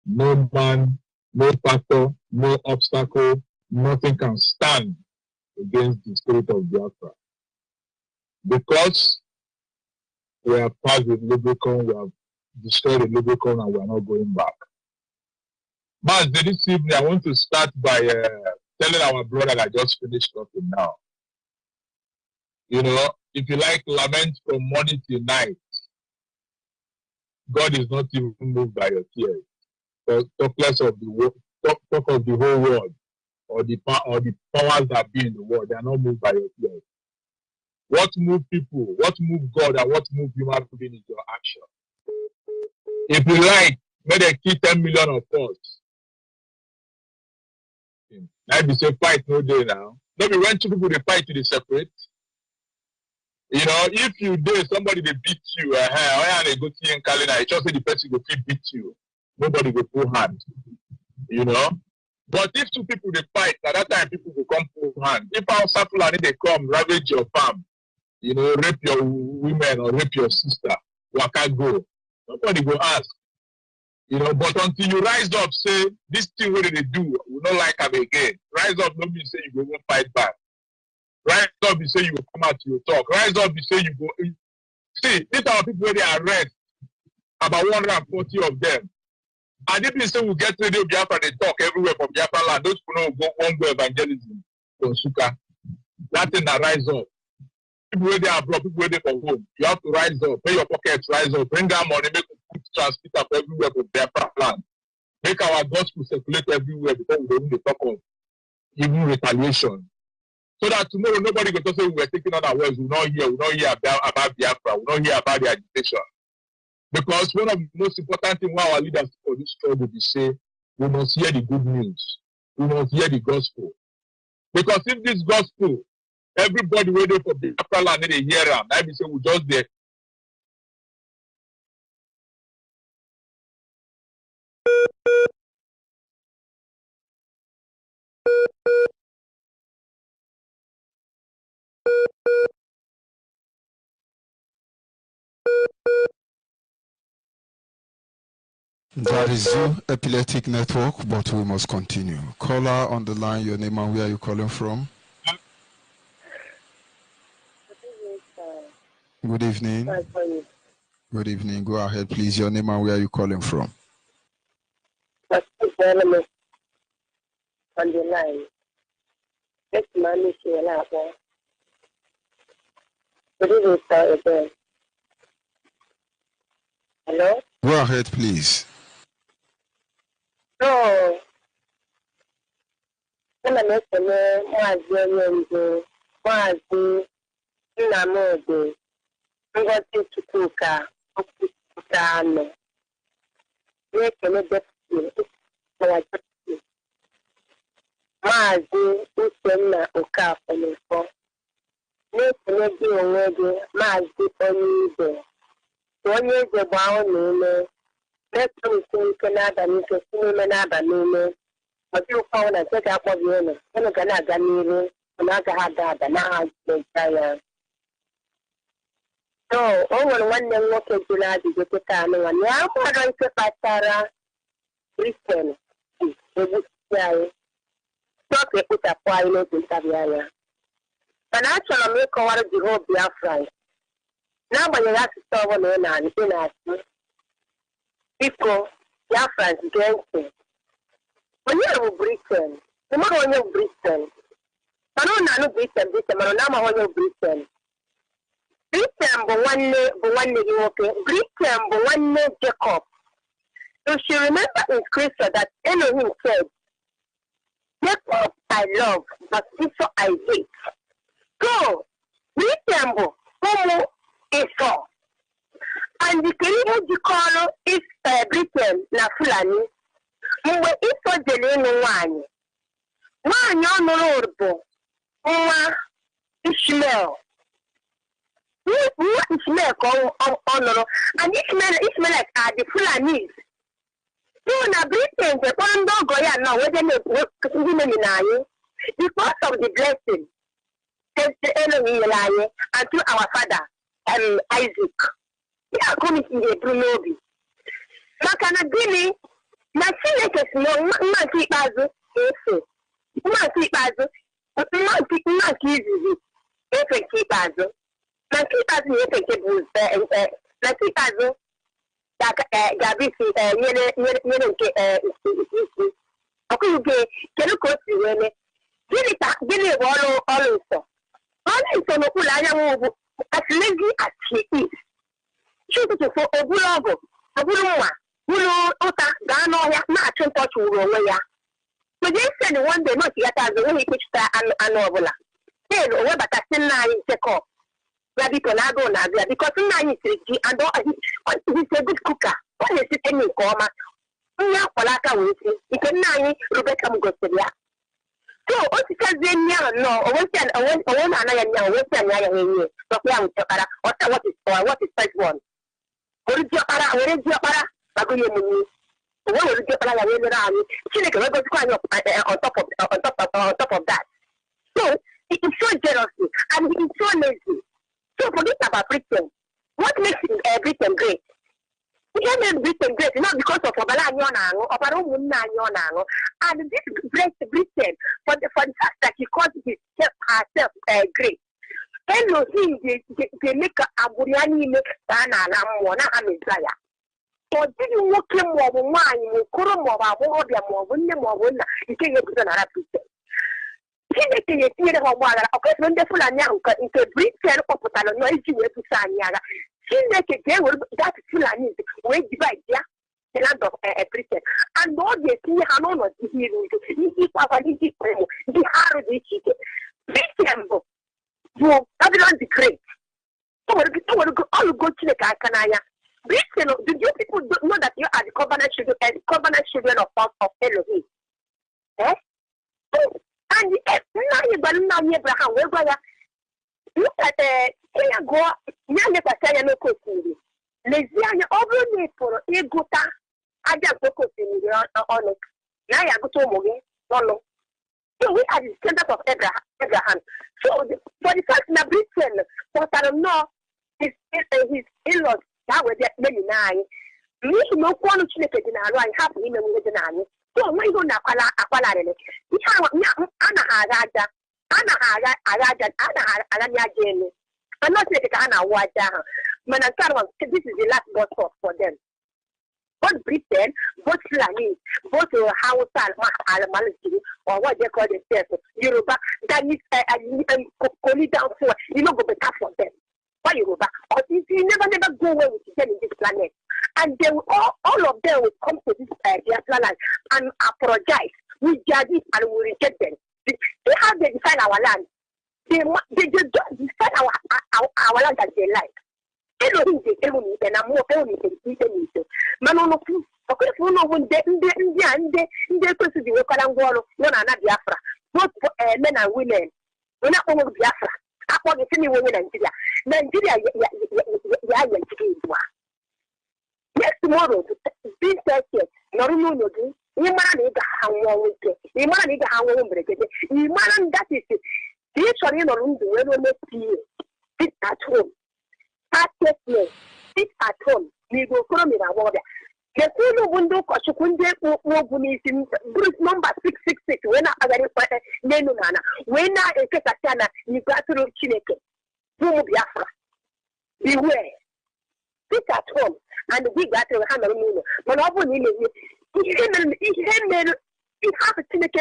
No man, no factor, no obstacle, nothing can stand against the spirit of Biafra. Because we have passed the Lubricon, we have destroyed the Lubricon, and we are not going back. Mas, this evening, I want to start by telling our brother that I just finished talking now. You know, if you like, lament from morning till night. God is not even moved by your tears. Talk less of talk of the whole world, or the powers that be in the world. They are not moved by your tears. What moves people, what moves God, and what moves human being is your action. If you like, may they kill 10 million of us. Now be say fight no day now. Maybe when two people they fight to they separate. You know, if you do somebody they beat you, they go to you in Kalina, it just say the person go beat you. Nobody go pull hand. You know? But if two people they fight, at that time people will come pull hand. If our Fulani they come ravage your farm, you know, rape your women or rape your sister, waka go. Nobody go ask. You know, but until you rise up, say, this thing what they do, we don't like them again. Rise up, don't be say you go fight back. Rise up, you say you will come out to your talk. Rise up, you say you go. See, these are people where they arrest about 140 of them. And if you say we get radio Biafra, they talk everywhere from Biafra land. Those people know won't go evangelism from Suka. That thing that rise up. People where they are abroad, people where they from home. You have to rise up, pay your pockets, rise up, bring that money, make a transmitter up everywhere from Biafra land. Make our gospel circulate everywhere because we don't talk of even retaliation. So that tomorrow nobody will say we were taking on our words. We don't hear about Biafra, we don't hear about the agitation. Because one of the most important things why our leaders for this struggle is say we must hear the good news. We must hear the gospel. Because if this gospel, everybody waiting for Biafra land, they hear them. I be say we just there. That is you, Epileptic Network, but we must continue. Caller on the line, your name and where are you calling from? Good evening. Good evening. Go ahead, please. Your name and where are you calling from? On the line. Let's manage your lap. Good evening, sir, again. Hello? Go ahead, please. So, I'm going to Maazi Uchenna Okafor na-ekele gị onwe gị Maazi Onyibe onye eze gbaa n'ime na-ekerịta ike na-abalị ike si n'ime n'abalị ime ọ dị ụkwa na nke ga-akpọ gị ụlọ ụnụ ga na-aga n'iru na agaghị ada ada n'aha Jizọs ya. So o nwere nwanne m nwoke jụrụ ajụjụ kịta anụnwa na ya mara ike kpatara Kristian egbusi anyị ka ekpochapụ anyị n'oge ntabi anya. Mana achọrọ m ịkọwara Jehova Biafra n'agbanyeghị asụsụ ọbụla ị na-asụ. Biko Biafra gee ntị. Onye bụ Britain? Ị mara onye bụ Britain? Mana ọ na-anụ Britain mana ọ na-amaghị onye bụ Britain. Britain bụ nwanne gị nwoke. Britain bụ nwanne Jacob. You should remember in scripture that Elohim said, Jacob I love, but Esau I hate. So, Britain bụ ụmụ Esau. And the Kenyan jikọrọ is Britain na Fulani. Mgbe Esau jere ịnụ nwaanyị ọ nụrụ bụ nwa Ishmael. Nwa Ishmael ka ọ nụrụ. And Ishmael are the Fulanis. So na Britain jekpọrọ ndị ọgọ ya na wede ndị meni na anyị because of the blessing Elohim nyere anyị and through our father Isaac. Ya kọmiti ga-eburu n'obi. Maka na gịnị na Chineke si na mma nke ikpeazụ efe. Mma nke ikpeazụ mma nke izizi efe nke ikpeazụ. Na nke ikpeazụ na-efe nke bụ na nke ikpeazụ ga-abụ isi nyere nke isi. Ọkụghị kedu ka o si wee mee? Gịnị bụ ọrụ nsọ? Ọrụ nsọ n'okpuru anyanwụ bụ as lazy as she is. Chi ụtụtụ fo oburu ọgụ, oburu mma, buru ụta gaa n'ọhịa na-achụ ntọchị wuru onwe ya. Mgbe ise na one day n'otu ya taazụ onweghị ikpechita anụ ọbụla. Then o webata si nna anyị Jacob ya biko na agụụ na-abịa because nna anyị siri ji and he's a good cooker. Ọ na-esite nri nke ọma. Nri akwala aka wee si nke nna anyị Rebecca m gosiri ya. So o sikazie nri ahụ nnọọ onwe na-ana ya nya owesi anya ya enye sọkwa ya nwụchọkara ọta what is first one. Were ji ọkpara bago ya emume. Were ji ọkpara ya nyere anyị. Chineke wee gozikwa anyị on top of that. So he is so jealousy and he is so lazy. So forget about Britain. What makes Britain great? What makes Britain great? Not because of Obala and Yonango, Obara Muna and Yonango. And this great Britain, for the fact that he calls herself great. Elohim, they make a Buriani make Dana Lamona Amizaya. So didn't walk him more wine, Kurum of our Wobia more, Winna, you can't get another Britain. Chineke na-etinyere ha ọgbọala ọkọchị ndị Fulani ahụ nke Britain kpọpụtara n'iji wee busa anyị agha. Chineke ga-ewere that Fulani wee divide ya the land of Britain and ọ ga-etinye ha n'ọnọdụ ihe iru uju ndị ịkwa ndị ikpere ndị arụ dị iche iche. Britain bụ Babylon the Great. O nwere ọlụgo Chineke aka n'anya. Britain, do you people know that you are the covenant children of Elohim? Eh? And Abraham, look at Kenya go, Yana Pataya no Cosi. Leziana over for Egota, I just go on it. Now I go to Mogi, no. So we are the descendants of Abraham. So for the first na Britain, what I don't know is his in-laws that were just many nine. N'ihi na okwu ọnụ Chineke dị n'arụ anyị hapụ ime ihe dị n'anyị. So onwe ihe na-akwalarịrị. Ihe anaghị agha aja elu. I'm not saying that I was this is the last bus stop for them. Both Britain, both Fulani, both Hausa and Maliki, or what they call themselves, Yoruba, that is calling down for, go better for them. Why Yoruba? Or if you never go away with them in this planet. And they will, all of them will come to this Biafra land and apologize. We judge it and we reject them. They have to define our land. They just define our land as they like. Elohim is Elohim, and I'm more Elohim than Elohim. Manono, okay, for no one day, in the person you work on Goro, no, not Biafra. Both men and women. We're not all Biafra. I want to see women in Nigeria. Nigeria, yes, tomorrow, this Thursday, no, you man how long you man how long you man that is it. This one in the room, sit at home. Sit at home. We go from in our water. The Kuno window, Koshukunde, Bruce number 666, when I got Nenunana, when I get a Sana, you got to Chineke. Boom Biafra. Beware. Sit at home, and we got to hammer moon. But I wouldn't he has a Chineke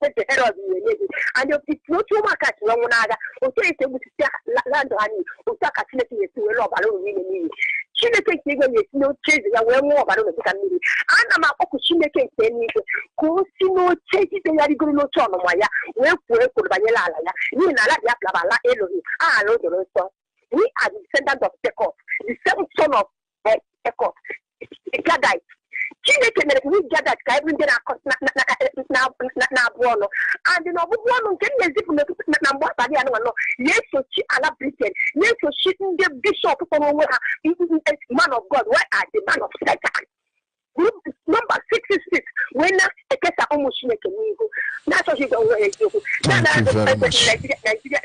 at the head of you, and if it's not too much at Romanada, or say it would land on you, or talk at Chineke to a rob alone in me. Chineke is no chasing away more about the family. And I'm a Chineke saying, who see no chases and I go no turn on Maya, where work with Vanilla, you know, Labala, Elohim, I know the rest. We are the descendants of Jacob, the seventh son of Jacob, the Gadite. Chineke mere we gather ka every day na buono and no buono nke na-ezipụ na mgbe abalị anụ anọ na-esochi ala Britain na-esochi ndị bishop kpọrọ onwe ha man of God where are the man of Satan group number 666 when na ekesa ụmụ Chineke n'ihu na-achọ ji gwa eziokwu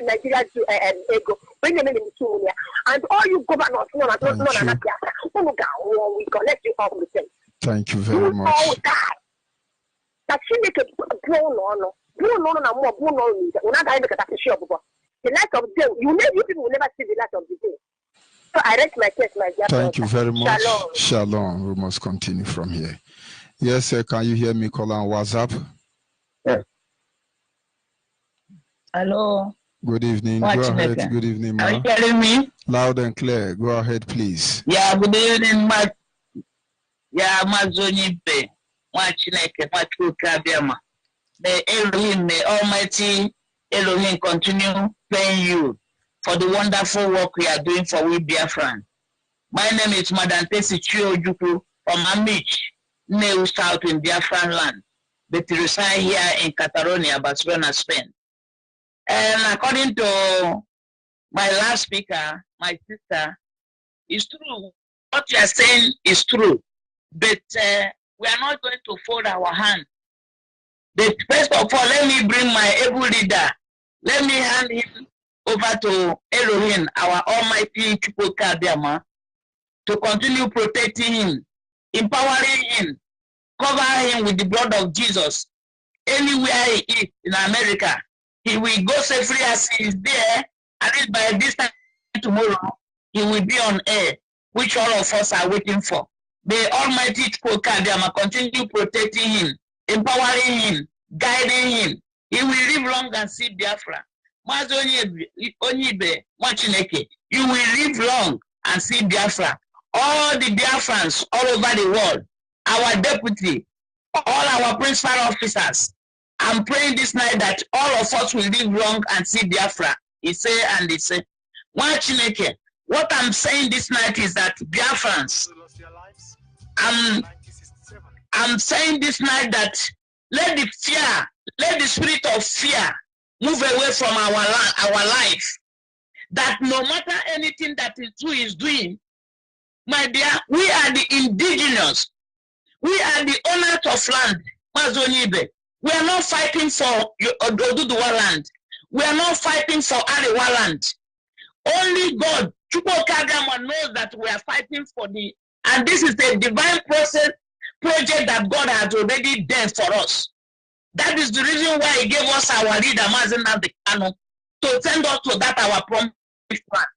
Nigeria ego when na eme and all you governors no na Biafra unu ga-anwụ we collect you all with them. Thank you very much. That she make a blown on, and more blown on. When I make a shop, the light of the day, you people will never see the light of the day. So I rest my case, my dear. Thank you very much. Shalom. We must continue from here. Yes, sir. Can you hear me? Call on WhatsApp. Yeah. Hello. Good evening. Go ahead. Good evening, ma. Are you hearing me? Loud and clear. Go ahead, please. Yeah. Good evening, ma. Yeah, Onyibe, Chineke, Biafra. May Elohim, may Almighty Elohim continue paying you for the wonderful work we are doing for we Biafran. My name is Madam Tesi Chiojuku from Amich, Neu South in Biafran land, but reside here in Catalonia, Barcelona, Spain. And according to my last speaker, my sister, it's true. What you are saying is true. But we are not going to fold our hands. But first of all, let me bring my able leader. Let me hand him over to Elohim, our almighty Chukwuka Biama, to continue protecting him, empowering him, cover him with the blood of Jesus. Anywhere he is in America, he will go safely as he is there. At least by this time tomorrow, he will be on air, which all of us are waiting for. May Almighty Chukwuka continue protecting him, empowering him, guiding him. He will live long and see Biafra. Onyibe, Chineke, you will live long and see Biafra. All the Biafrans all over the world, our deputy, all our principal officers, I'm praying this night that all of us will live long and see Biafra. He say and he say, Chineke, what I'm saying this night is that Biafrans, I'm saying this night that let the spirit of fear move away from our life. That no matter anything that is doing, my dear, we are the indigenous. We are the owners of land. Onyibe. We are not fighting for Oduduwa land. We are not fighting for Arewa land. Only God, Chukwuka knows that we are fighting for the And this is a divine project that God has already done for us. That is the reason why He gave us our leader, Mazen Nandekano, to send us to that our promised land.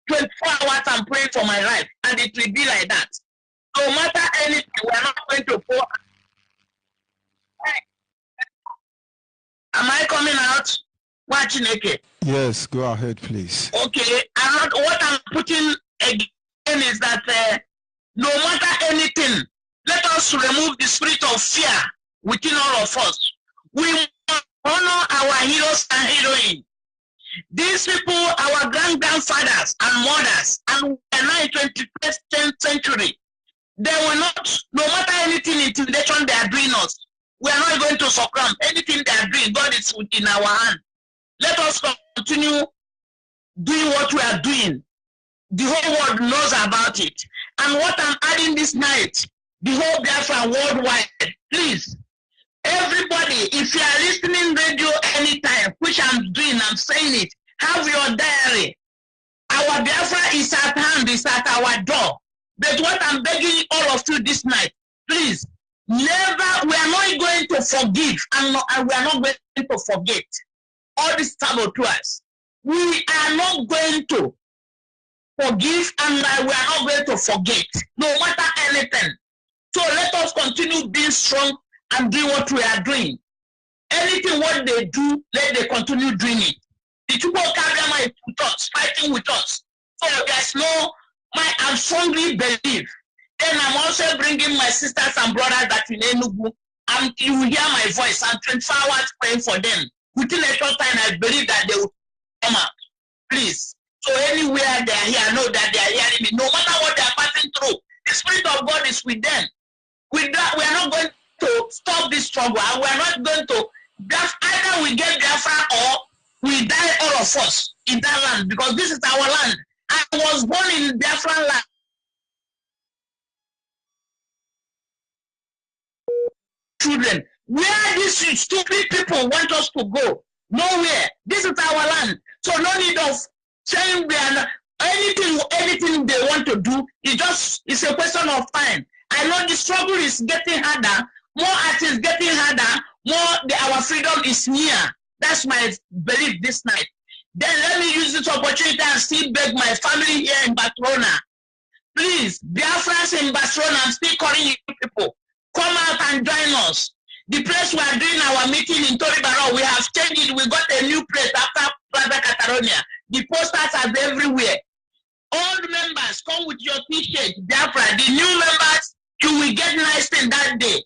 24 hours I'm praying for my life, and it will be like that. No matter anything, we are not going to pour. Am I coming out? Watching it? Yes, go ahead, please. Okay, what I'm putting again is that no matter anything, let us remove the spirit of fear within all of us. We must honor our heroes and heroines. These people, our grandfathers and mothers, and we are now in 21st century. They will not, no matter anything intimidation they are doing us, we are not going to succumb. Anything they are doing, God is within our hand. Let us continue doing what we are doing. The whole world knows about it. And what I'm adding this night, the whole Biafra worldwide, please, everybody, if you are listening radio anytime, which I'm doing, I'm saying it, have your diary. Our Biafra is at hand, it's at our door. But what I'm begging all of you this night, please, never, we are not going to forgive, and we are not going to forget all these saboteurs. We are not going to forgive, and we are not going to forget, no matter anything. So let us continue being strong and doing what we are doing. Anything what they do, let they continue doing it. The people Kabiama is with us, fighting with us. So there's no, I strongly believe. Then I'm also bringing my sisters and brothers that in Enugu, and you will hear my voice. I'm 24 hours praying for them. Within a short time, I believe that they will come out. Please. So anywhere they are here, I know that they are hearing me. No matter what they are passing through, the Spirit of God is with them. With that, we are not going to stop this struggle. And we are not going to, either we get Biafra or we die, all of us, in that land. Because this is our land. I was born in Biafra land. Children, where these stupid people want us to go? Nowhere. This is our land. So no need of saying we are not, anything they want to do, it's a question of time. I know the struggle is getting harder. More as it's getting harder, more our freedom is near. That's my belief this night. Then let me use this opportunity and still beg my family here in Barcelona. Please, Biafrans in Barcelona, I'm still calling you people. Come out and join us. The place we are doing our meeting in Toribaro, we have changed it. We got a new place after Plaza Catalonia. The posters are everywhere. Old members, come with your t-shirt, Biafra. The new members, you will get nice thing that day.